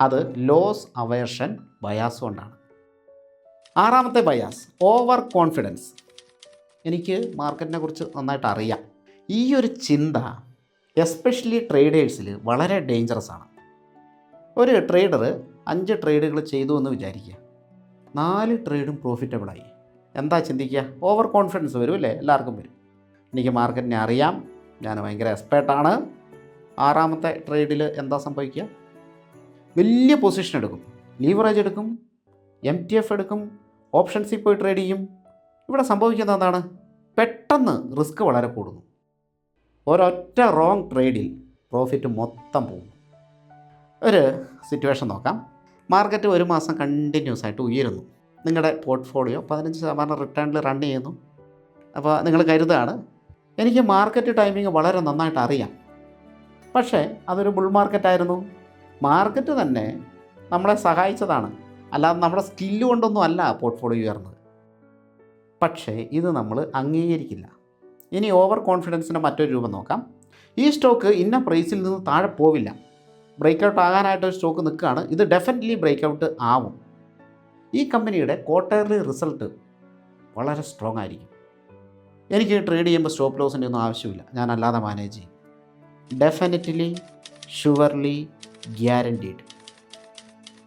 അത് ലോസ് അവേർഷൻ ബയാസ് കൊണ്ടാണ്. ആറാമത്തെ ബയാസ്, ഓവർ കോൺഫിഡൻസ്. എനിക്ക് മാർക്കറ്റിനെ കുറിച്ച് നന്നായിട്ട് അറിയാം. ഈ ഒരു ചിന്ത എസ്പെഷ്യലി ട്രേഡേഴ്സിൽ വളരെ ഡേഞ്ചറസ് ആണ്. ഒരു ട്രേഡർ 5 ട്രേഡുകൾ ചെയ്തു എന്ന് വിചാരിക്കുക. 4 ട്രേഡും പ്രോഫിറ്റബിളായി. എന്താ ചിന്തിക്കുക? ഓവർ കോൺഫിഡൻസ് വരും അല്ലേ? എല്ലാവർക്കും വരും. എനിക്ക് മാർക്കറ്റിനെ അറിയാം, ഞാൻ ഭയങ്കര എക്സ്പേർട്ടാണ്. 6ാമത്തെ ട്രേഡിൽ എന്താ സംഭവിക്കുക? വലിയ പൊസിഷൻ എടുക്കും, ലീവറേജ് എടുക്കും, MTF എടുക്കും, ഓപ്ഷൻസിൽ പോയി ട്രേഡ് ചെയ്യും. ഇവിടെ സംഭവിക്കുന്നത് എന്താണ്? പെട്ടെന്ന് റിസ്ക് വളരെ കൂടുന്നു. ഒരൊറ്റ റോങ് ട്രേഡിൽ പ്രോഫിറ്റ് മൊത്തം പോകും. ഒരു സിറ്റുവേഷൻ നോക്കാം. മാർക്കറ്റ് ഒരു മാസം കണ്ടിന്യൂസ് ആയിട്ട് ഉയരുന്നു. നിങ്ങളുടെ പോർട്ട്ഫോളിയോ 15% റിട്ടേണിൽ റൺ ചെയ്യുന്നു. അപ്പോൾ നിങ്ങൾ കരുതുകയാണ്, എനിക്ക് മാർക്കറ്റ് ടൈമിംഗ് വളരെ നന്നായിട്ട് അറിയാം. പക്ഷേ അതൊരു ബുൾ മാർക്കറ്റായിരുന്നു. മാർക്കറ്റ് തന്നെ നമ്മളെ സഹായിച്ചതാണ്, അല്ലാതെ നമ്മുടെ സ്കില്ല് കൊണ്ടൊന്നും അല്ല പോർട്ട്ഫോളിയോ ഉയർന്നത്. പക്ഷേ ഇത് നമ്മൾ അംഗീകരിക്കില്ല. ഇനി ഓവർ കോൺഫിഡൻസിൻ്റെ മറ്റൊരു രൂപം നോക്കാം. ഈ സ്റ്റോക്ക് ഇന്ന പ്രൈസിൽ നിന്ന് താഴെ പോവില്ല, ബ്രേക്കൗട്ട് ആകാനായിട്ടൊരു സ്റ്റോക്ക് നിൽക്കുകയാണ്, ഇത് ഡെഫിനറ്റ്ലി ബ്രേക്കൗട്ട് ആവും. ഈ കമ്പനിയുടെ ക്വാർട്ടർലി റിസൾട്ട് വളരെ സ്ട്രോങ് ആയിരിക്കും. എനിക്ക് ട്രേഡ് ചെയ്യുമ്പോൾ സ്റ്റോപ്പ് ലോസിൻ്റെ ഒന്നും ആവശ്യമില്ല, ഞാൻ അല്ലാതെ മാനേജ് ചെയ്യും. Definitely, surely, guaranteed.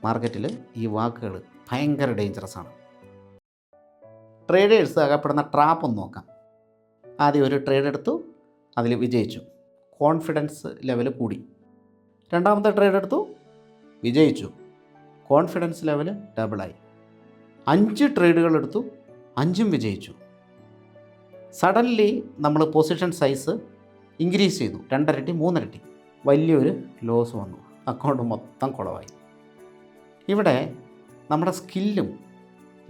മാർക്കറ്റിൽ ഈ വാക്കുകൾ ഭയങ്കര ഡേഞ്ചറസ് ആണ്. ട്രേഡേഴ്സ് അകപ്പെടുന്ന ട്രാപ്പ് ഒന്ന് നോക്കാം. ആദ്യം ഒരു ട്രേഡ് എടുത്തു, അതിൽ വിജയിച്ചു, കോൺഫിഡൻസ് ലെവൽ കൂടി. രണ്ടാമത്തെ ട്രേഡ് എടുത്തു, വിജയിച്ചു, കോൺഫിഡൻസ് ലെവൽ ഡബിളായി. 5 ട്രേഡുകൾ എടുത്തു, 5ഉം വിജയിച്ചു. സഡൻലി നമ്മൾ പൊസിഷൻ സൈസ് ഇൻക്രീസ് ചെയ്തു, 2 ഇരട്ടി 3 ഇരട്ടി. വലിയൊരു ലോസ് വന്നു, അക്കൗണ്ട് മൊത്തം കുളമായി. ഇവിടെ നമ്മുടെ സ്കില്ലും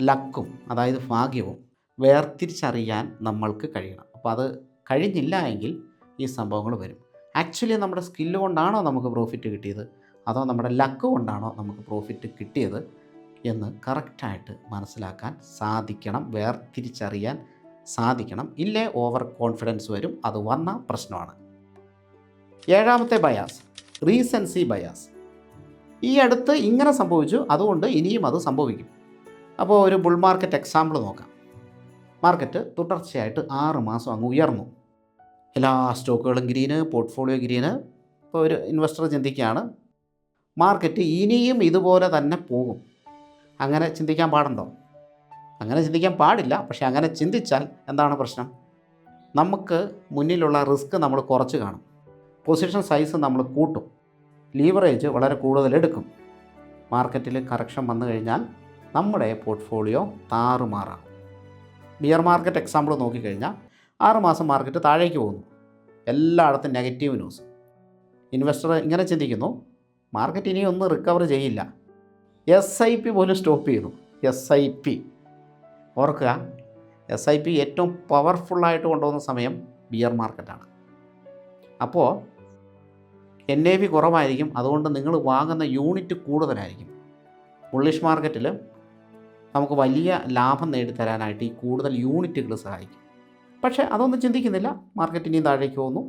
ലക്കും, അതായത് ഭാഗ്യവും വേർതിരിച്ചറിയാൻ നമ്മൾക്ക് കഴിയണം. അപ്പോൾ അത് കഴിഞ്ഞില്ല എങ്കിൽ ഈ സംഭവങ്ങൾ വരും. ആക്ച്വലി നമ്മുടെ സ്കില്ല് കൊണ്ടാണോ നമുക്ക് പ്രോഫിറ്റ് കിട്ടിയത്, അതോ നമ്മുടെ ലക്ക് കൊണ്ടാണോ നമുക്ക് പ്രോഫിറ്റ് കിട്ടിയത് എന്ന് കറക്റ്റായിട്ട് മനസ്സിലാക്കാൻ സാധിക്കണം, വേർതിരിച്ചറിയാൻ സാധിക്കണം. ഇല്ലേ ഓവർ കോൺഫിഡൻസ് വരും, അത് വന്ന പ്രശ്നമാണ്. 7ാമത്തെ ബയാസ്, റീസെൻസി ബയാസ്. ഈ അടുത്ത് ഇങ്ങനെ സംഭവിച്ചു, അതുകൊണ്ട് ഇനിയും അത് സംഭവിക്കും. അപ്പോൾ ഒരു ബുൾ മാർക്കറ്റ് എക്സാമ്പിൾ നോക്കാം. മാർക്കറ്റ് തുടർച്ചയായിട്ട് 6 മാസം അങ്ങ് ഉയർന്നു. എല്ലാ സ്റ്റോക്കുകളും ഗ്രീന്, പോർട്ട്ഫോളിയോ ഗ്രീന്. ഇപ്പോൾ ഒരു ഇൻവെസ്റ്റർ ചിന്തിക്കുകയാണ്, മാർക്കറ്റ് ഇനിയും ഇതുപോലെ തന്നെ പോകും. അങ്ങനെ ചിന്തിക്കാൻ പാടുണ്ടോ? അങ്ങനെ ചിന്തിക്കാൻ പാടില്ല. പക്ഷേ അങ്ങനെ ചിന്തിച്ചാൽ എന്താണ് പ്രശ്നം? നമുക്ക് മുന്നിലുള്ള റിസ്ക് നമ്മൾ കുറച്ച് കാണും. പൊസിഷൻ സൈസ് നമ്മൾ കൂട്ടും. ലീവറേജ് വളരെ കൂടുതലെടുക്കും. മാർക്കറ്റിൽ കറക്ഷൻ വന്നു കഴിഞ്ഞാൽ നമ്മുടെ പോർട്ട്ഫോളിയോ താറുമാറാം. ബിയർ മാർക്കറ്റ് എക്സാമ്പിൾ നോക്കിക്കഴിഞ്ഞാൽ 6 മാസം മാർക്കറ്റ് താഴേക്ക് പോകുന്നു. എല്ലായിടത്തും നെഗറ്റീവ് ന്യൂസ്. ഇൻവെസ്റ്റർ ഇങ്ങനെ ചിന്തിക്കുന്നു, മാർക്കറ്റ് ഇനിയൊന്നും റിക്കവർ ചെയ്യില്ല. SIP പോലും സ്റ്റോപ്പ് ചെയ്തു. SIP ഓർക്കുക, SIP ഏറ്റവും പവർഫുള്ളായിട്ട് കൊണ്ടുപോകുന്ന സമയം ബിയർ മാർക്കറ്റാണ്. അപ്പോൾ NAV കുറവായിരിക്കും, അതുകൊണ്ട് നിങ്ങൾ വാങ്ങുന്ന യൂണിറ്റ് കൂടുതലായിരിക്കും. ബുള്ളിഷ് മാർക്കറ്റിൽ നമുക്ക് വലിയ ലാഭം നേടിത്തരാനായിട്ട് ഈ കൂടുതൽ യൂണിറ്റുകൾ സഹായിക്കും. പക്ഷേ അതൊന്നും ചിന്തിക്കുന്നില്ല. മാർക്കറ്റ് ഇനിയും താഴേക്ക് പോകുന്നു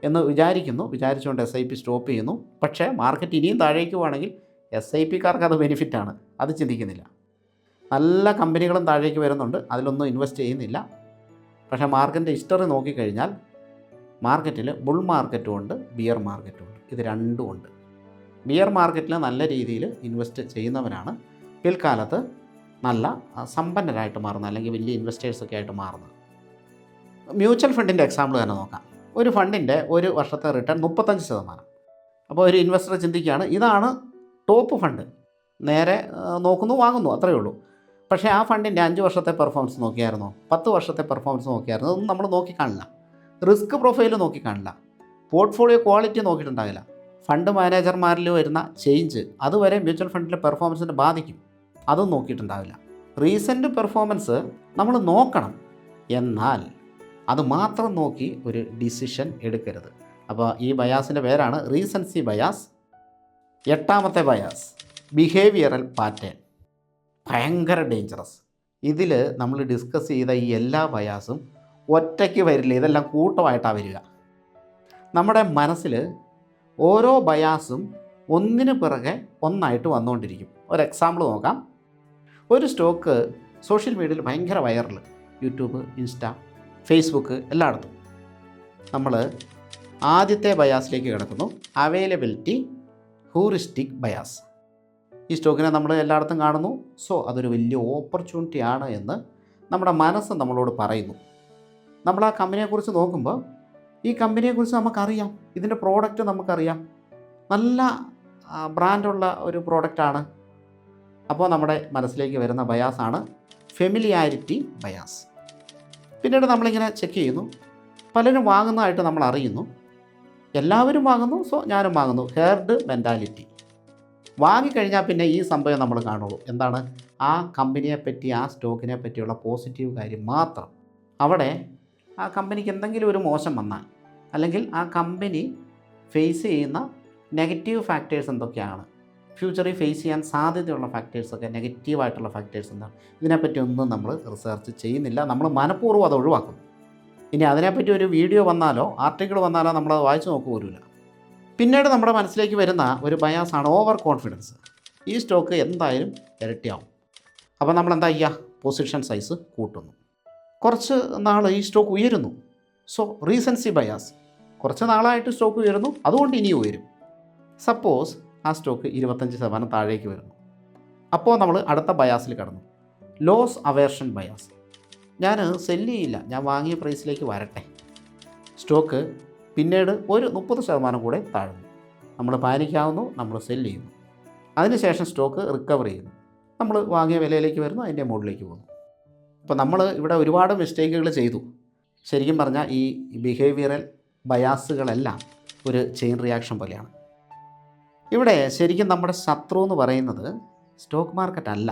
എന്ന് വിചാരിച്ചുകൊണ്ട് SIP സ്റ്റോപ്പ് ചെയ്യുന്നു. പക്ഷേ മാർക്കറ്റ് ഇനിയും താഴേക്ക് പോകുകയാണെങ്കിൽ SIPക്കാർക്ക് അത് ബെനിഫിറ്റാണ്. അത് ചിന്തിക്കുന്നില്ല. നല്ല കമ്പനികളും താഴേക്ക് വരുന്നുണ്ട്, അതിലൊന്നും ഇൻവെസ്റ്റ് ചെയ്യുന്നില്ല. പക്ഷേ മാർക്കറ്റിൻ്റെ ഹിസ്റ്ററി നോക്കിക്കഴിഞ്ഞാൽ മാർക്കറ്റിൽ ബുൾ മാർക്കറ്റും ഉണ്ട്, ബിയർ മാർക്കറ്റും ഉണ്ട്. ഇത് രണ്ടും ഉണ്ട്. ബിയർ മാർക്കറ്റിൽ നല്ല രീതിയിൽ ഇൻവെസ്റ്റ് ചെയ്യുന്നവരാണ് പിൽക്കാലത്ത് നല്ല സമ്പന്നരായിട്ട് മാറുന്നത്, അല്ലെങ്കിൽ വലിയ ഇൻവെസ്റ്റേഴ്സൊക്കെ ആയിട്ട് മാറുന്നത്. മ്യൂച്വൽ ഫണ്ടിൻ്റെ എക്സാമ്പിൾ തന്നെ നോക്കാം. ഒരു ഫണ്ടിൻ്റെ ഒരു വർഷത്തെ റിട്ടേൺ 35%. അപ്പോൾ ഒരു ഇൻവെസ്റ്റർ ചിന്തിക്കുകയാണ്, ഇതാണ് ടോപ്പ് ഫണ്ട്, നേരെ നോക്കുന്നു വാങ്ങുന്നു, അത്രയേ ഉള്ളൂ. പക്ഷേ ആ ഫണ്ടിൻ്റെ 5 വർഷത്തെ പെർഫോമൻസ് നോക്കിയായിരുന്നോ, 10 വർഷത്തെ പെർഫോമൻസ് നോക്കിയായിരുന്നോ, അതൊന്നും നമ്മൾ നോക്കിക്കാണില്ല. റിസ്ക് പ്രൊഫൈൽ നോക്കിക്കാണില്ല, പോർട്ട്ഫോളിയോ ക്വാളിറ്റി നോക്കിയിട്ടുണ്ടാവില്ല. ഫണ്ട് മാനേജർമാരിൽ വരുന്ന ചേഞ്ച് അതുവരെ മ്യൂച്വൽ ഫണ്ടിലെ പെർഫോമൻസിനെ ബാധിക്കും, അതും നോക്കിയിട്ടുണ്ടാവില്ല. റീസെൻ്റ് പെർഫോമൻസ് നമ്മൾ നോക്കണം, എന്നാൽ അത് മാത്രം നോക്കി ഒരു ഡിസിഷൻ എടുക്കരുത്. അപ്പോൾ ഈ ബയാസിൻ്റെ പേരാണ് റീസൻസി ബയാസ്. 8ാമത്തെ ബയാസ് ബിഹേവിയറൽ പാറ്റേൺ. ഭയങ്കര ഡേഞ്ചറസ്. ഇതിൽ നമ്മൾ ഡിസ്കസ് ചെയ്ത ഈ എല്ലാ ബയാസും ഒറ്റയ്ക്ക് വരില്ല, ഇതെല്ലാം കൂട്ടമായിട്ടാണ് വരിക. നമ്മുടെ മനസ്സിൽ ഓരോ ബയാസും ഒന്നിന് പിറകെ ഒന്നായിട്ട് വന്നുകൊണ്ടിരിക്കും. ഒരു എക്സാമ്പിൾ നോക്കാം. ഒരു സ്റ്റോക്ക് സോഷ്യൽ മീഡിയയിൽ ഭയങ്കര വൈറൽ, യൂട്യൂബ്, ഇൻസ്റ്റ, ഫേസ്ബുക്ക് എല്ലായിടത്തും. നമ്മൾ ആദ്യത്തെ ബയാസിലേക്ക് കിടക്കുന്നു, അവൈലബിലിറ്റി ഹ്യൂറിസ്റ്റിക് ബയാസ്. ഈ സ്റ്റോക്കിനെ നമ്മൾ എല്ലായിടത്തും കാണുന്നു, സോ അതൊരു വലിയ ഓപ്പർച്യൂണിറ്റിയാണ് എന്ന് നമ്മുടെ മനസ്സ് നമ്മളോട് പറയുന്നു. നമ്മൾ ആ കമ്പനിയെക്കുറിച്ച് നോക്കുമ്പോൾ ഈ കമ്പനിയെക്കുറിച്ച് നമുക്കറിയാം, ഇതിൻ്റെ പ്രോഡക്റ്റ് നമുക്കറിയാം, നല്ല ബ്രാൻഡുള്ള ഒരു പ്രോഡക്റ്റാണ്. അപ്പോൾ നമ്മുടെ മനസ്സിലേക്ക് വരുന്ന ബയാസാണ് ഫെമിലിയാരിറ്റി ബയാസ്. പിന്നീട് നമ്മളിങ്ങനെ ചെക്ക് ചെയ്യുന്നു, പലരും വാങ്ങുന്നതായിട്ട് നമ്മൾ അറിയുന്നു, എല്ലാവരും വാങ്ങുന്നു, സോ ഞാനും വാങ്ങുന്നു. Herd mentality. വാങ്ങിക്കഴിഞ്ഞാൽ പിന്നെ ഈ സംഭവം നമ്മൾ കാണുള്ളൂ. എന്താണ്? ആ കമ്പനിയെ പറ്റി, ആ സ്റ്റോക്കിനെ പറ്റിയുള്ള പോസിറ്റീവ് കാര്യം മാത്രം. അവിടെ ആ കമ്പനിക്ക് എന്തെങ്കിലും ഒരു മോശം വന്നാൽ, അല്ലെങ്കിൽ ആ കമ്പനി ഫേസ് ചെയ്യുന്ന നെഗറ്റീവ് ഫാക്ടേഴ്സ് എന്തൊക്കെയാണ്, ഫ്യൂച്ചറിൽ ഫേസ് ചെയ്യാൻ സാധ്യതയുള്ള ഫാക്ടേഴ്സൊക്കെ, നെഗറ്റീവായിട്ടുള്ള ഫാക്ടേഴ്സ് എന്താണ്, ഇതിനെപ്പറ്റി ഒന്നും നമ്മൾ റിസർച്ച് ചെയ്യുന്നില്ല. നമ്മൾ മനഃപൂർവ്വം അത് ഒഴിവാക്കും. ഇനി അതിനെപ്പറ്റി ഒരു വീഡിയോ വന്നാലോ ആർട്ടിക്കിൾ വന്നാലോ നമ്മളത് വായിച്ചു നോക്കുകയില്ല. പിന്നീട് നമ്മുടെ മനസ്സിലേക്ക് വരുന്ന ഒരു ബയാസാണ് ഓവർ കോൺഫിഡൻസ്. ഈ സ്റ്റോക്ക് എന്തായാലും ഇരട്ടിയാവും. അപ്പോൾ നമ്മൾ എന്താ ചെയ്യുക? പൊസിഷൻ സൈസ് കൂട്ടുന്നു. കുറച്ച് നാൾ ഈ സ്റ്റോക്ക് ഉയരുന്നു, സോ റീസൻസി ബയാസ്. കുറച്ച് നാളായിട്ട് സ്റ്റോക്ക് ഉയരുന്നു, അതുകൊണ്ട് ഇനി ഉയരും. സപ്പോസ് ആ സ്റ്റോക്ക് 25% താഴേക്ക് വരുന്നു. അപ്പോൾ നമ്മൾ അടുത്ത ബയാസിൽ കടന്നു, ലോസ് അവേർഷൻ ബയാസ്. ഞാൻ സെല്ല് ചെയ്യില്ല, ഞാൻ വാങ്ങിയ പ്രൈസിലേക്ക് വരട്ടെ. സ്റ്റോക്ക് പിന്നീട് ഒരു 30% കൂടെ താഴുന്നു. നമ്മൾ പാനിക്കാവുന്നു, നമ്മൾ സെല്ല് ചെയ്യുന്നു. അതിനുശേഷം സ്റ്റോക്ക് റിക്കവർ ചെയ്യുന്നു, നമ്മൾ വാങ്ങിയ വിലയിലേക്ക് വരുന്നു, അതിൻ്റെ മുകളിലേക്ക് പോകുന്നു. അപ്പോൾ നമ്മൾ ഇവിടെ ഒരുപാട് മിസ്റ്റേക്കുകൾ ചെയ്തു. ശരിക്കും പറഞ്ഞാൽ ഈ ബിഹേവിയറൽ ബയാസുകളെല്ലാം ഒരു ചെയിൻ റിയാക്ഷൻ പോലെയാണ്. ഇവിടെ ശരിക്കും നമ്മുടെ ശത്രു എന്ന് പറയുന്നത് സ്റ്റോക്ക് മാർക്കറ്റ് അല്ല.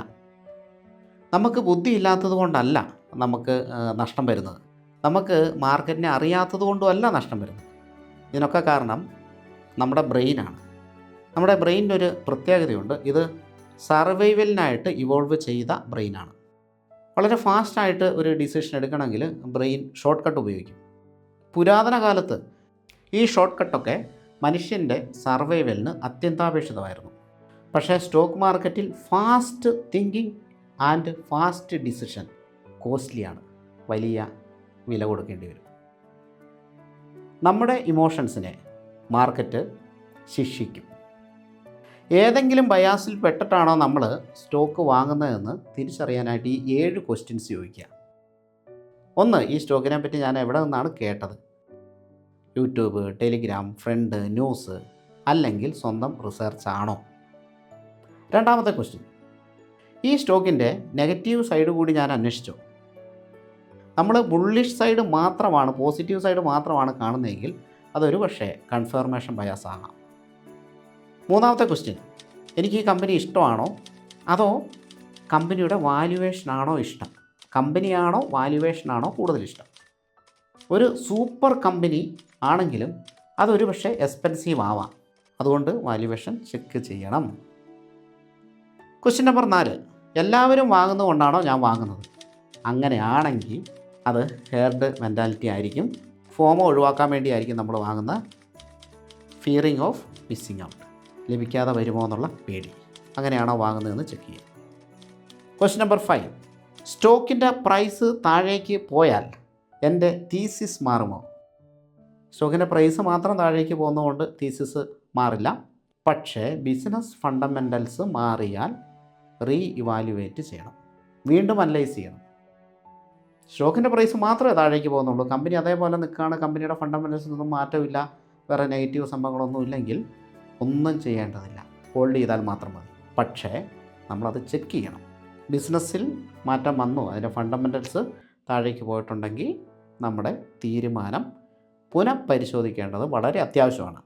നമുക്ക് ബുദ്ധി ഇല്ലാത്തത് കൊണ്ടല്ല നമുക്ക് നഷ്ടം വരുന്നത്, നമുക്ക് മാർക്കറ്റിനെ അറിയാത്തത് കൊണ്ടുമല്ല നഷ്ടം വരുന്നത്. ഇതിനൊക്കെ കാരണം നമ്മുടെ ബ്രെയിനാണ്. നമ്മുടെ ബ്രെയിനിനൊരു പ്രത്യേകതയുണ്ട്, ഇത് സർവൈവലിനായിട്ട് ഇവോൾവ് ചെയ്ത ബ്രെയിനാണ്. വളരെ ഫാസ്റ്റായിട്ട് ഒരു ഡിസിഷൻ എടുക്കണമെങ്കിൽ ബ്രെയിൻ ഷോർട്ട് കട്ട് ഉപയോഗിക്കും. പുരാതന കാലത്ത് ഈ ഷോർട്ട് കട്ടൊക്കെ മനുഷ്യൻ്റെ സർവൈവലിന് അത്യന്താപേക്ഷിതമായിരുന്നു. പക്ഷേ സ്റ്റോക്ക് മാർക്കറ്റിൽ fast thinking and fast decision കോസ്റ്റ്ലിയാണ്, വലിയ വില കൊടുക്കേണ്ടി വരും. നമ്മുടെ ഇമോഷൻസിനെ മാർക്കറ്റ് ശിക്ഷിക്കും. ഏതെങ്കിലും ബയാസിൽ പെട്ടിട്ടാണോ നമ്മൾ സ്റ്റോക്ക് വാങ്ങുന്നതെന്ന് തിരിച്ചറിയാനായിട്ട് ഈ 7 ക്വസ്റ്റ്യൻസ് ചോദിക്കുക. ഒന്ന്, ഈ സ്റ്റോക്കിനെ പറ്റി ഞാൻ എവിടെ നിന്നാണ് കേട്ടത്? യൂട്യൂബ്, ടെലിഗ്രാം, ഫ്രണ്ട്, ന്യൂസ്, അല്ലെങ്കിൽ സ്വന്തം റിസർച്ച് ആണോ? രണ്ടാമത്തെ ക്വസ്റ്റ്യൻ, ഈ സ്റ്റോക്കിൻ്റെ നെഗറ്റീവ് സൈഡ് കൂടി ഞാൻ അന്വേഷിച്ചു. നമ്മൾ ബുള്ളിഷ് സൈഡ് മാത്രമാണ്, പോസിറ്റീവ് സൈഡ് മാത്രമാണ് കാണുന്നതെങ്കിൽ അതൊരു പക്ഷേ കൺഫർമേഷൻ ബയാസ് ആകാം. മൂന്നാമത്തെ ക്വസ്റ്റ്യൻ, എനിക്ക് ഈ കമ്പനി ഇഷ്ടമാണോ അതോ കമ്പനിയുടെ വാല്യുവേഷനാണോ ഇഷ്ടം? കമ്പനിയാണോ വാല്യുവേഷനാണോ കൂടുതൽ ഇഷ്ടം? ഒരു സൂപ്പർ കമ്പനി ആണെങ്കിലും അതൊരു പക്ഷേ എക്സ്പെൻസീവ് ആവാം, അതുകൊണ്ട് വാല്യുവേഷൻ ചെക്ക് ചെയ്യണം. ക്വസ്റ്റ്യൻ നമ്പർ 4, എല്ലാവരും വാങ്ങുന്നതുകൊണ്ടാണോ ഞാൻ വാങ്ങുന്നത്? അങ്ങനെയാണെങ്കിൽ അത് ഹെർഡ് മെൻറ്റാലിറ്റി ആയിരിക്കും. ഫോമോ ഒഴിവാക്കാൻ വേണ്ടിയായിരിക്കും നമ്മൾ വാങ്ങുന്ന. ഫിയറിങ് ഓഫ് മിസ്സിങ് ഔട്ട്, ലഭിക്കാതെ വരുമോ എന്നുള്ള പേടി. അങ്ങനെയാണോ വാങ്ങുന്നതെന്ന് ചെക്ക് ചെയ്യുക. ക്വസ്റ്റ്യൻ നമ്പർ 5, സ്റ്റോക്കിൻ്റെ പ്രൈസ് താഴേക്ക് പോയാൽ എൻ്റെ തീസിസ് മാറുമോ? സ്റ്റോക്കിൻ്റെ പ്രൈസ് മാത്രം താഴേക്ക് പോകുന്നതുകൊണ്ട് തീസിസ് മാറില്ല. പക്ഷേ ബിസിനസ് ഫണ്ടമെൻ്റൽസ് മാറിയാൽ റീ ഇവാലുവേറ്റ് ചെയ്യണം, വീണ്ടും അനലൈസ് ചെയ്യണം. സ്റ്റോക്കിൻ്റെ പ്രൈസ് മാത്രമേ താഴേക്ക് പോകുന്നുള്ളൂ, കമ്പനി അതേപോലെ നിൽക്കുകയാണ്, കമ്പനിയുടെ ഫണ്ടമെൻ്റൽസിനൊന്നും മാറ്റമില്ല, വേറെ നെഗറ്റീവ് സംഭവങ്ങളൊന്നും ഇല്ലെങ്കിൽ ഒന്നും ചെയ്യേണ്ടതില്ല, ഹോൾഡ് ചെയ്താൽ മാത്രം മതി. പക്ഷേ നമ്മളത് ചെക്ക് ചെയ്യണം. ബിസിനസ്സിൽ മാറ്റം വന്നു, അതിൻ്റെ ഫണ്ടമെൻ്റൽസ് താഴേക്ക് പോയിട്ടുണ്ടെങ്കിൽ നമ്മുടെ തീരുമാനം പുനഃപരിശോധിക്കേണ്ടത് വളരെ അത്യാവശ്യമാണ്.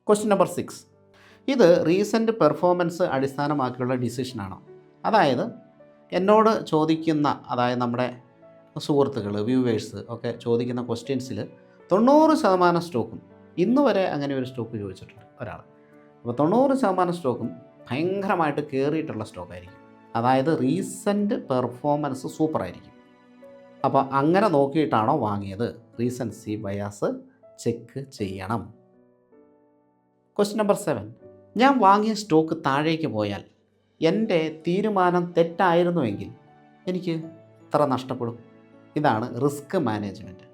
ക്വസ്റ്റ്യൻ നമ്പർ 6, ഇത് റീസെൻ്റ് പെർഫോമൻസ് അടിസ്ഥാനമാക്കിയുള്ള ഡിസിഷനാണോ? അതായത് എന്നോട് ചോദിക്കുന്ന, അതായത് നമ്മുടെ സുഹൃത്തുക്കൾ, വ്യൂവേഴ്സ് ഒക്കെ ചോദിക്കുന്ന ക്വസ്റ്റ്യൻസിൽ 90% സ്റ്റോക്കും, ഇന്ന് വരെ അങ്ങനെ ഒരു സ്റ്റോക്ക് ചോദിച്ചിട്ടുണ്ട് ഒരാൾ. അപ്പോൾ 90% സ്റ്റോക്കും ഭയങ്കരമായിട്ട് കയറിയിട്ടുള്ള സ്റ്റോക്കായിരിക്കും, അതായത് റീസെൻ്റ് പെർഫോമൻസ് സൂപ്പറായിരിക്കും. അപ്പോൾ അങ്ങനെ നോക്കിയിട്ടാണോ വാങ്ങിയത്? റീസൻസി ബയാസ് ചെക്ക് ചെയ്യണം. ക്വസ്റ്റ്യൻ നമ്പർ 7, ഞാൻ വാങ്ങിയ സ്റ്റോക്ക് താഴേക്ക് പോയാൽ എൻ്റെ തീരുമാനം തെറ്റായിരുന്നുവെങ്കിൽ എനിക്ക് എത്ര നഷ്ടപ്പെടും? ഇതാണ് റിസ്ക് മാനേജ്മെൻറ്റ്.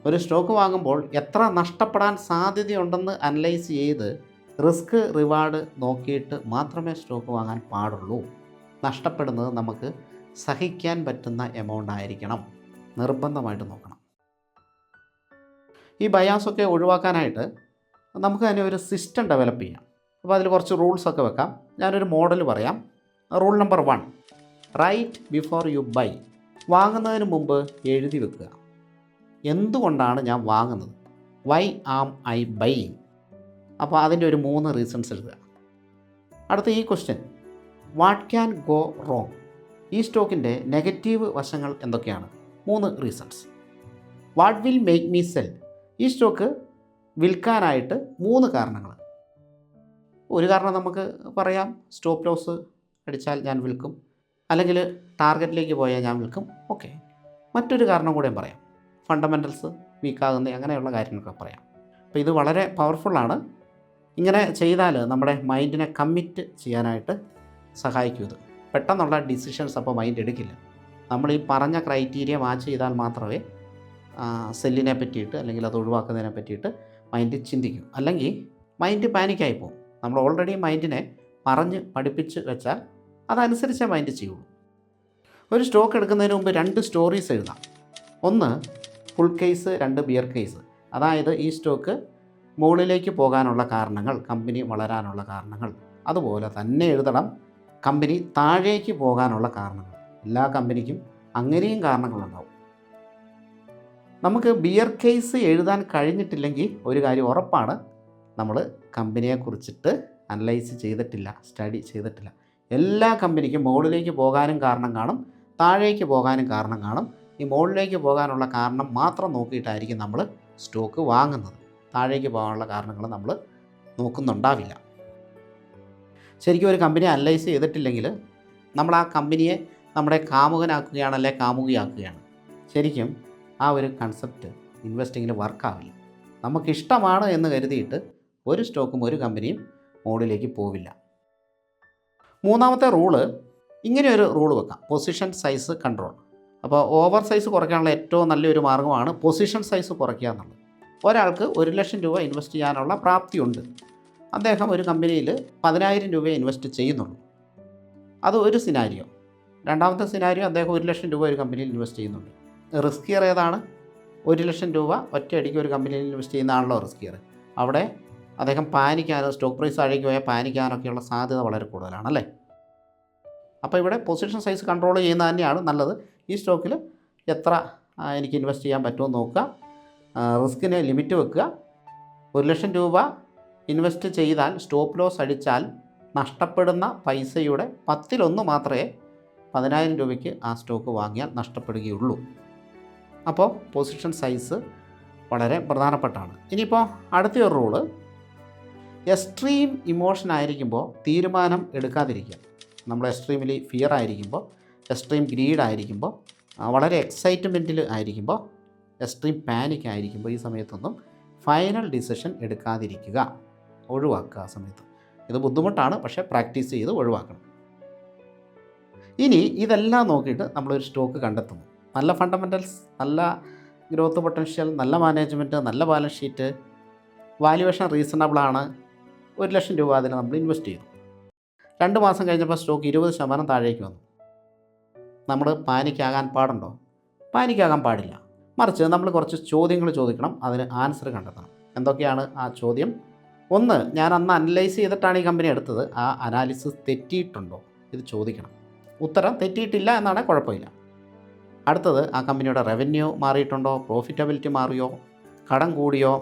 ഒരു സ്റ്റോക്ക് വാങ്ങുമ്പോൾ എത്ര നഷ്ടപ്പെടാൻ സാധ്യതയുണ്ടെന്ന് അനലൈസ് ചെയ്ത് റിസ്ക് റിവാർഡ് നോക്കിയിട്ട് മാത്രമേ സ്റ്റോക്ക് വാങ്ങാൻ പാടുള്ളൂ. നഷ്ടപ്പെടുന്നത് നമുക്ക് സഹിക്കാൻ പറ്റുന്ന എമൗണ്ട് ആയിരിക്കണം, നിർബന്ധമായിട്ട് നോക്കണം. ഈ ബയാസൊക്കെ ഒഴിവാക്കാനായിട്ട് നമുക്ക് തന്നെ ഒരു സിസ്റ്റം ഡെവലപ്പ് ചെയ്യാം. അപ്പോൾ അതിൽ കുറച്ച് റൂൾസൊക്കെ വെക്കാം. ഞാനൊരു മോഡൽ പറയാം. Rule number 1, write before you buy. വാങ്ങുന്നതിന് മുമ്പ് എഴുതി വെക്കുക, എന്തുകൊണ്ടാണ് ഞാൻ വാങ്ങുന്നത്? Why am I buying? അപ്പോൾ അതിൻ്റെ ഒരു 3 റീസൺസ് എഴുതുക. അടുത്ത ഈ question, what can go wrong? ഈ സ്റ്റോക്കിൻ്റെ നെഗറ്റീവ് വശങ്ങൾ എന്തൊക്കെയാണ്? 3 reasons. What will make me sell? ഈ സ്റ്റോക്ക് വിൽക്കാനായിട്ട് 3 കാരണങ്ങൾ. ഒരു കാരണം നമുക്ക് പറയാം, സ്റ്റോപ്പ് ലോസ് അടിച്ചാൽ ഞാൻ വിൽക്കും, അല്ലെങ്കിൽ ടാർഗറ്റിലേക്ക് പോയാൽ ഞാൻ വിൽക്കും. ഓക്കെ, മറ്റൊരു കാരണം കൂടെയും പറയാം, ഫണ്ടമെൻ്റൽസ് വീക്കാകുന്ന അങ്ങനെയുള്ള കാര്യങ്ങളൊക്കെ പറയാം. അപ്പോൾ ഇത് വളരെ പവർഫുള്ളാണ്. ഇങ്ങനെ ചെയ്താൽ നമ്മുടെ മൈൻഡിനെ കമ്മിറ്റ് ചെയ്യാനായിട്ട് സഹായിക്കും. ഇത് പെട്ടെന്നുള്ള ഡിസിഷൻസ് അപ്പോൾ മൈൻഡ് എടുക്കില്ല. നമ്മൾ ഈ പറഞ്ഞ ക്രൈറ്റീരിയ മാച്ച് ചെയ്താൽ മാത്രമേ സെല്ലിനെ പറ്റിയിട്ട് അല്ലെങ്കിൽ അത് ഒഴിവാക്കുന്നതിനെ പറ്റിയിട്ട് മൈൻഡ് ചിന്തിക്കും. അല്ലെങ്കിൽ മൈൻഡ് പാനിക്കായി പോകും. നമ്മൾ ഓൾറെഡി മൈൻഡിനെ പറഞ്ഞ് പഠിപ്പിച്ച് വെച്ചാൽ അതനുസരിച്ചേ മൈൻഡ് ചെയ്യുള്ളൂ. ഒരു സ്റ്റോക്ക് എടുക്കുന്നതിന് മുമ്പ് 2 സ്റ്റോറീസ് എഴുതാം. ഒന്ന് ഫുൾ കേസ്, 2 ബിയർ കേസ്. അതായത് ഈ സ്റ്റോക്ക് മുകളിലേക്ക് പോകാനുള്ള കാരണങ്ങൾ, കമ്പനി വളരാനുള്ള കാരണങ്ങൾ. അതുപോലെ തന്നെ എഴുതണം കമ്പനി താഴേക്ക് പോകാനുള്ള കാരണങ്ങൾ. എല്ലാ കമ്പനിക്കും അങ്ങനെയും കാരണങ്ങളുണ്ടാവും. നമുക്ക് ബിയർ കേസ് എഴുതാൻ കഴിഞ്ഞിട്ടില്ലെങ്കിൽ ഒരു കാര്യം ഉറപ്പാണ്, നമ്മൾ കമ്പനിയെക്കുറിച്ചിട്ട് അനലൈസ് ചെയ്തിട്ടില്ല, സ്റ്റഡി ചെയ്തിട്ടില്ല. എല്ലാ കമ്പനിക്കും മുകളിലേക്ക് പോകാനും കാരണം കാണും, താഴേക്ക് പോകാനും കാരണം കാണും. ഈ മുകളിലേക്ക് പോകാനുള്ള കാരണം മാത്രം നോക്കിയിട്ടായിരിക്കും നമ്മൾ സ്റ്റോക്ക് വാങ്ങുന്നത്. താഴേക്ക് പോകാനുള്ള കാരണങ്ങൾ നമ്മൾ നോക്കുന്നുണ്ടാവില്ല. ശരിക്കും ഒരു കമ്പനി അനലൈസ് ചെയ്തിട്ടില്ലെങ്കിൽ നമ്മൾ ആ കമ്പനിയെ നമ്മുടെ കാമുകനാക്കുകയാണ്, അല്ലെ കാമുകിയാക്കുകയാണ്. ശരിക്കും ആ ഒരു കൺസെപ്റ്റ് ഇൻവെസ്റ്റിങ്ങിൽ വർക്കാവില്ല. നമുക്കിഷ്ടമാണ് എന്ന് കരുതിയിട്ട് ഒരു സ്റ്റോക്കും ഒരു കമ്പനിയും മുകളിലേക്ക് പോവില്ല. മൂന്നാമത്തെ റൂള്, ഇങ്ങനെയൊരു റൂള് വെക്കാം, പൊസിഷൻ സൈസ് കൺട്രോൾ. അപ്പോൾ ഓവർ സൈസ് കുറയ്ക്കാനുള്ള ഏറ്റവും നല്ലൊരു മാർഗ്ഗമാണ് പൊസിഷൻ സൈസ് കുറയ്ക്കുക എന്നുള്ളത്. ഒരാൾക്ക് 1 ലക്ഷം രൂപ ഇൻവെസ്റ്റ് ചെയ്യാനുള്ള പ്രാപ്തിയുണ്ട്. അദ്ദേഹം ഒരു കമ്പനിയിൽ 10,000 രൂപയെ ഇൻവെസ്റ്റ് ചെയ്യുന്നുള്ളൂ. അത് ഒരു സിനാരിയോ. രണ്ടാമത്തെ സിനാരിയോ, അദ്ദേഹം 1 ലക്ഷം രൂപ ഒരു കമ്പനിയിൽ ഇൻവെസ്റ്റ് ചെയ്യുന്നുണ്ട്. റിസ്കിയർ ഏതാണ്? 1,00,000 രൂപ ഒറ്റയടിക്ക് ഒരു കമ്പനിയിൽ ഇൻവെസ്റ്റ് ചെയ്യുന്നതാണല്ലോ റിസ്കിയർ. അവിടെ അദ്ദേഹം പാനിക്കാനും സ്റ്റോക്ക് പ്രൈസ് താഴേക്ക് പോയാൽ പാനിക്കാനൊക്കെയുള്ള സാധ്യത വളരെ കൂടുതലാണ് അല്ലേ. അപ്പോൾ ഇവിടെ പൊസിഷൻ സൈസ് കൺട്രോൾ ചെയ്യുന്നത് തന്നെയാണ് നല്ലത്. ഈ സ്റ്റോക്കിൽ എത്ര എനിക്ക് ഇൻവെസ്റ്റ് ചെയ്യാൻ പറ്റുമെന്ന് നോക്കുക, റിസ്കിന് ലിമിറ്റ് വെക്കുക. 1,00,000 രൂപ ഇൻവെസ്റ്റ് ചെയ്താൽ സ്റ്റോപ്പ് ലോസ് അടിച്ചാൽ നഷ്ടപ്പെടുന്ന പൈസയുടെ 10% മാത്രമേ 10,000 രൂപയ്ക്ക് ആ സ്റ്റോക്ക് വാങ്ങിയാൽ നഷ്ടപ്പെടുകയുള്ളൂ. അപ്പോൾ പൊസിഷൻ സൈസ് വളരെ പ്രധാനപ്പെട്ടാണ്. ഇനിയിപ്പോൾ അടുത്തൊരു റൂള്, എക്സ്ട്രീം ഇമോഷൻ ആയിരിക്കുമ്പോൾ തീരുമാനം എടുക്കാതിരിക്കുക. നമ്മൾ എക്സ്ട്രീമിലി ഫിയർ ആയിരിക്കുമ്പോൾ, എക്സ്ട്രീം ഗ്രീഡ് ആയിരിക്കുമ്പോൾ, വളരെ എക്സൈറ്റ്മെൻറ്റിൽ ആയിരിക്കുമ്പോൾ, എക്സ്ട്രീം പാനിക് ആയിരിക്കുമ്പോൾ ഈ സമയത്തൊന്നും ഫൈനൽ ഡിസിഷൻ എടുക്കാതിരിക്കുക, ഒഴിവാക്കുക. ആ സമയത്ത് ഇത് ബുദ്ധിമുട്ടാണ്, പക്ഷേ പ്രാക്ടീസ് ചെയ്ത് ഒഴിവാക്കണം. ഇനി ഇതെല്ലാം നോക്കിയിട്ട് നമ്മളൊരു സ്റ്റോക്ക് കണ്ടെത്തുന്നു. നല്ല ഫണ്ടമെൻ്റൽസ്, നല്ല ഗ്രോത്ത് പൊട്ടൻഷ്യൽ, നല്ല മാനേജ്മെൻറ്റ്, നല്ല ബാലൻസ് ഷീറ്റ്, വാല്യുവേഷൻ റീസണബിളാണ്. 1,00,000 രൂപ അതിന് നമ്മൾ ഇൻവെസ്റ്റ് ചെയ്തു. 2 മാസം കഴിഞ്ഞപ്പോൾ സ്റ്റോക്ക് 20% താഴേക്ക് വന്നു. നമ്മൾ പാനിക്കാകാൻ പാടുണ്ടോ? പാനിക്കാകാൻ പാടില്ല. മറിച്ച് നമ്മൾ കുറച്ച് ചോദ്യങ്ങൾ ചോദിക്കണം, അതിന് ആൻസർ കണ്ടെത്തണം. എന്തൊക്കെയാണ് ആ ചോദ്യം? ഒന്ന്, ഞാൻ അന്ന് അനലൈസ് ചെയ്തിട്ടാണ് ഈ കമ്പനി എടുത്തത്, ആ അനാലിസിസ് തെറ്റിയിട്ടുണ്ടോ? ഇത് ചോദിക്കണം. ഉത്തരം തെറ്റിയിട്ടില്ല എന്നാണെങ്കിൽ കുഴപ്പമില്ല. അടുത്തത്, ആ കമ്പനിയുടെ റവന്യൂ മാറിയിട്ടുണ്ടോ? പ്രോഫിറ്റബിലിറ്റി മാറിയോ? കടം കൂടിയോ?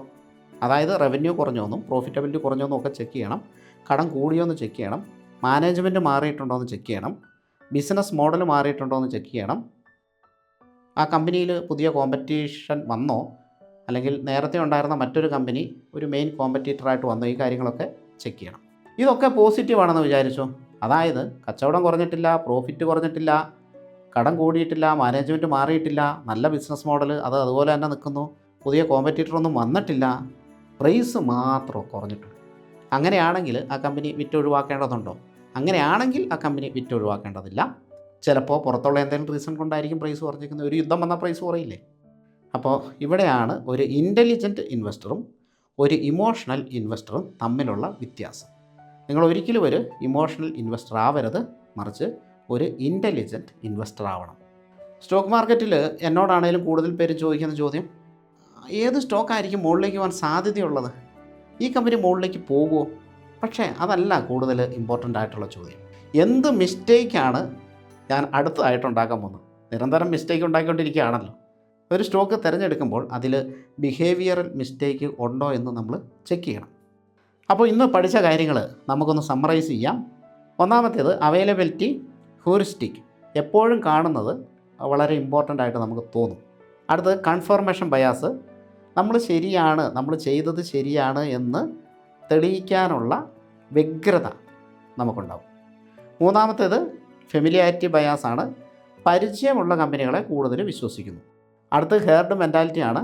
അതായത് റവന്യൂ കുറഞ്ഞോന്നും പ്രോഫിറ്റബിലിറ്റി കുറഞ്ഞോന്നും ഒക്കെ ചെക്ക് ചെയ്യണം. കടം കൂടിയോ എന്ന് ചെക്ക് ചെയ്യണം. മാനേജ്മെൻറ്റ് മാറിയിട്ടുണ്ടോ എന്ന് ചെക്ക് ചെയ്യണം. ബിസിനസ് മോഡൽ മാറിയിട്ടുണ്ടോ എന്ന് ചെക്ക് ചെയ്യണം. ആ കമ്പനിയിൽ പുതിയ കോമ്പറ്റീഷൻ വന്നോ, അല്ലെങ്കിൽ നേരത്തെ ഉണ്ടായിരുന്ന മറ്റൊരു കമ്പനി ഒരു മെയിൻ കോമ്പറ്റീറ്ററായിട്ട് വന്നോ, ഈ കാര്യങ്ങളൊക്കെ ചെക്ക് ചെയ്യണം. ഇതൊക്കെ പോസിറ്റീവാണെന്ന് വിചാരിച്ചു. അതായത് കച്ചവടം കുറഞ്ഞിട്ടില്ല, പ്രോഫിറ്റ് കുറഞ്ഞിട്ടില്ല, കടം കൂടിയിട്ടില്ല, മാനേജ്മെൻറ്റ് മാറിയിട്ടില്ല, നല്ല ബിസിനസ് മോഡൽ അത് അതുപോലെ തന്നെ നിൽക്കുന്നു, പുതിയ കോമ്പറ്റീറ്ററൊന്നും വന്നിട്ടില്ല, പ്രൈസ് മാത്രം കുറഞ്ഞിട്ടുണ്ട്. അങ്ങനെയാണെങ്കിൽ ആ കമ്പനി വിറ്റൊഴിവാക്കേണ്ടതുണ്ടോ? അങ്ങനെയാണെങ്കിൽ ആ കമ്പനി വിറ്റൊഴിവാക്കേണ്ടതില്ല. ചിലപ്പോൾ പുറത്തുള്ള എന്തെങ്കിലും റീസൺ കൊണ്ടായിരിക്കും പ്രൈസ് കുറഞ്ഞിരിക്കുന്നത്. ഒരു യുദ്ധം വന്നാൽ പ്രൈസ് കുറയില്ലേ? അപ്പോൾ ഇവിടെയാണ് ഒരു ഇൻ്റലിജൻറ്റ് ഇൻവെസ്റ്ററും ഒരു ഇമോഷണൽ ഇൻവെസ്റ്ററും തമ്മിലുള്ള വ്യത്യാസം. നിങ്ങൾ ഒരിക്കലും ഒരു ഇമോഷണൽ ഇൻവെസ്റ്റർ ആവരുത്, മറിച്ച് ഒരു ഇൻ്റലിജൻറ്റ് ഇൻവെസ്റ്റർ ആവണം. സ്റ്റോക്ക് മാർക്കറ്റിൽ എന്നോടാണേലും കൂടുതൽ പേര് ചോദിക്കുന്ന ചോദ്യം, ഏത് സ്റ്റോക്കായിരിക്കും മുകളിലേക്ക് പോകാൻ സാധ്യതയുള്ളത്? ഈ കമ്പനി മുകളിലേക്ക് പോകുമോ? പക്ഷേ അതല്ല കൂടുതൽ ഇമ്പോർട്ടൻ്റ് ആയിട്ടുള്ള ചോദ്യം. എന്ത് മിസ്റ്റേക്കാണ് ഞാൻ അടുത്തതായിട്ടുണ്ടാക്കാൻ പോകുന്നത്? നിരന്തരം മിസ്റ്റേക്ക് ഉണ്ടാക്കിക്കൊണ്ടിരിക്കുകയാണല്ലോ. ഒരു സ്റ്റോക്ക് തിരഞ്ഞെടുക്കുമ്പോൾ അതിൽ ബിഹേവിയറൽ മിസ്റ്റേക്ക് ഉണ്ടോ എന്ന് നമ്മൾ ചെക്ക് ചെയ്യണം. അപ്പോൾ ഇന്ന് പഠിച്ച കാര്യങ്ങൾ നമുക്കൊന്ന് സമ്മറൈസ് ചെയ്യാം. ഒന്നാമത്തേത്, അവൈലബിലിറ്റി ഹ്യൂറിസ്റ്റിക്, എപ്പോഴും കാണുന്നത് വളരെ ഇമ്പോർട്ടൻ്റ് ആയിട്ട് നമുക്ക് തോന്നും. അടുത്തത്, കൺഫർമേഷൻ ബയാസ്, നമ്മൾ ശരിയാണ്, നമ്മൾ ചെയ്തത് ശരിയാണ് എന്ന് തെളിയിക്കാനുള്ള വ്യഗ്രത നമുക്കുണ്ടാവും. മൂന്നാമത്തേത്, ഫെമിലിയാരിറ്റി ബയാസാണ്, പരിചയമുള്ള കമ്പനികളെ കൂടുതൽ വിശ്വസിക്കുന്നു. അടുത്ത് ഹെർഡ് മെൻറ്റാലിറ്റിയാണ്,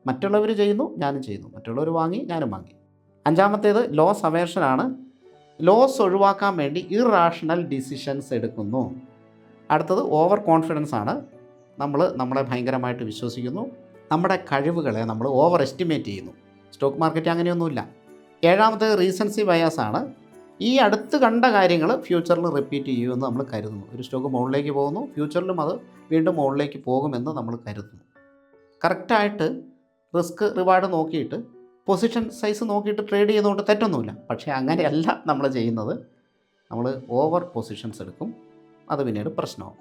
മറ്റുള്ളവർ ചെയ്യുന്നു ഞാനും ചെയ്യുന്നു, മറ്റുള്ളവർ വാങ്ങി ഞാനും വാങ്ങി. അഞ്ചാമത്തേത് ലോസ് അവേർഷനാണ്, ലോസ് ഒഴിവാക്കാൻ വേണ്ടി ഇറാഷണൽ ഡിസിഷൻസ് എടുക്കുന്നു. അടുത്തത് ഓവർ കോൺഫിഡൻസ് ആണ്, നമ്മളെ ഭയങ്കരമായിട്ട് വിശ്വസിക്കുന്നു, നമ്മുടെ കഴിവുകളെ നമ്മൾ ഓവർ എസ്റ്റിമേറ്റ് ചെയ്യുന്നു. സ്റ്റോക്ക് മാർക്കറ്റ് അങ്ങനെയൊന്നുമില്ല. ഏഴാമത്തേത് റീസൻസി ബയാസാണ്, ഈ അടുത്ത് കണ്ട കാര്യങ്ങൾ ഫ്യൂച്ചറിൽ റിപ്പീറ്റ് ചെയ്യുമെന്ന് നമ്മൾ കരുതുന്നു. ഒരു സ്റ്റോക്ക് മുകളിലേക്ക് പോകുന്നു, ഫ്യൂച്ചറിലും അത് വീണ്ടും മുകളിലേക്ക് പോകുമെന്ന് നമ്മൾ കരുതുന്നു. കറക്റ്റായിട്ട് റിസ്ക് റിവാർഡ് നോക്കിയിട്ട് പൊസിഷൻ സൈസ് നോക്കിയിട്ട് ട്രേഡ് ചെയ്യുന്നതുകൊണ്ട് തെറ്റൊന്നുമില്ല. പക്ഷേ അങ്ങനെയല്ല നമ്മൾ ചെയ്യുന്നത്. നമ്മൾ ഓവർ പൊസിഷൻസ് എടുക്കും, അത് പിന്നീട് പ്രശ്നമാവും.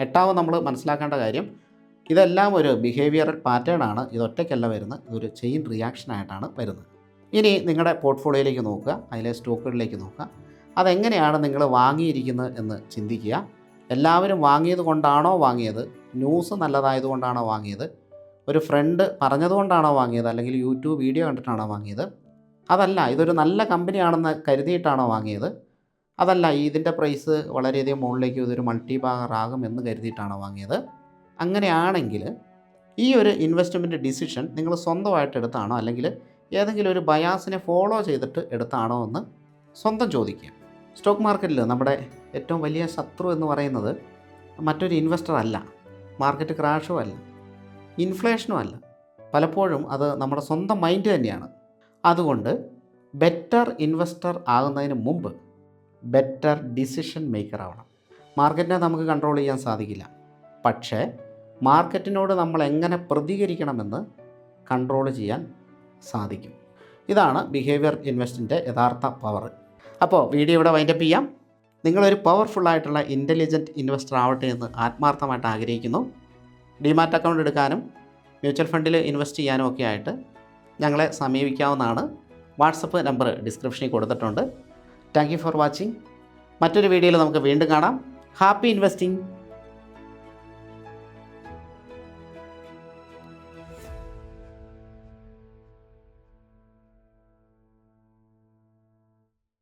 എട്ടാമത് നമ്മൾ മനസ്സിലാക്കേണ്ട കാര്യം, ഇതെല്ലാം ഒരു ബിഹേവിയറൽ പാറ്റേൺ ആണ്. ഇതൊറ്റയ്ക്കല്ല വരുന്നത്, ഇതൊരു ചെയിൻ റിയാക്ഷനായിട്ടാണ് വരുന്നത്. ഇനി നിങ്ങളുടെ പോർട്ട്ഫോളിയോയിലേക്ക് നോക്കുക, അതിലെ സ്റ്റോക്കുകളിലേക്ക് നോക്കുക. അതെങ്ങനെയാണ് നിങ്ങൾ വാങ്ങിയിരിക്കുന്നത് എന്ന് ചിന്തിക്കുക. എല്ലാവരും വാങ്ങിയത് കൊണ്ടാണോ വാങ്ങിയത്? ന്യൂസ് നല്ലതായതുകൊണ്ടാണോ വാങ്ങിയത്? ഒരു ഫ്രണ്ട് പറഞ്ഞതുകൊണ്ടാണോ വാങ്ങിയത്? അല്ലെങ്കിൽ യൂട്യൂബ് വീഡിയോ കണ്ടിട്ടാണോ വാങ്ങിയത്? അതല്ല, ഇതൊരു നല്ല കമ്പനിയാണെന്ന് കരുതിയിട്ടാണോ വാങ്ങിയത്? അതല്ല, ഇതിൻ്റെ പ്രൈസ് വളരെയധികം മുകളിലേക്ക് ഇതൊരു മൾട്ടി ബാഗർ ആകും എന്ന് കരുതിയിട്ടാണോ വാങ്ങിയത്? അങ്ങനെയാണെങ്കിൽ ഈ ഒരു ഇൻവെസ്റ്റ്മെൻറ്റ് ഡിസിഷൻ നിങ്ങൾ സ്വന്തമായിട്ട് എടുത്താണോ, അല്ലെങ്കിൽ ഏതെങ്കിലും ഒരു ബയാസിനെ ഫോളോ ചെയ്തിട്ട് എടുത്താണോ എന്ന് സ്വന്തം ചോദിക്കുക. സ്റ്റോക്ക് മാർക്കറ്റിൽ നമ്മുടെ ഏറ്റവും വലിയ ശത്രു എന്ന് പറയുന്നത് മറ്റൊരു ഇൻവെസ്റ്റർ അല്ല, മാർക്കറ്റ് ക്രാഷും അല്ല, ഇൻഫ്ലേഷനും അല്ല. പലപ്പോഴും അത് നമ്മുടെ സ്വന്തം മൈൻഡ് തന്നെയാണ്. അതുകൊണ്ട് ബെറ്റർ ഇൻവെസ്റ്റർ ആകുന്നതിന് മുമ്പ് ബെറ്റർ ഡിസിഷൻ മേക്കർ ആവണം. മാർക്കറ്റിനെ നമുക്ക് കൺട്രോൾ ചെയ്യാൻ സാധിക്കില്ല, പക്ഷേ മാർക്കറ്റിനോട് നമ്മൾ എങ്ങനെ പ്രതികരിക്കണമെന്ന് കൺട്രോൾ ചെയ്യാൻ സാധിക്കും. ഇതാണ് ബിഹേവിയർ ഇൻവെസ്റ്റിൻ്റെ യഥാർത്ഥ പവർ. അപ്പോൾ വീഡിയോ ഇവിടെ വൈൻഡപ്പ് ചെയ്യാം. നിങ്ങളൊരു പവർഫുള്ളായിട്ടുള്ള ഇൻ്റലിജൻറ്റ് ഇൻവെസ്റ്റർ ആവട്ടെ എന്ന് ആത്മാർത്ഥമായിട്ട് ആഗ്രഹിക്കുന്നു. ഡിമാറ്റ് അക്കൗണ്ട് എടുക്കാനും മ്യൂച്വൽ ഫണ്ടിൽ ഇൻവെസ്റ്റ് ചെയ്യാനും ഒക്കെ ആയിട്ട് ഞങ്ങളെ സമീപിക്കാവുന്നതാണ്. വാട്സപ്പ് നമ്പർ ഡിസ്ക്രിപ്ഷനിൽ കൊടുത്തിട്ടുണ്ട്. Thank you for watching. മറ്റൊരു വീഡിയോയിൽ നമുക്ക് വീണ്ടും കാണാം. Happy investing.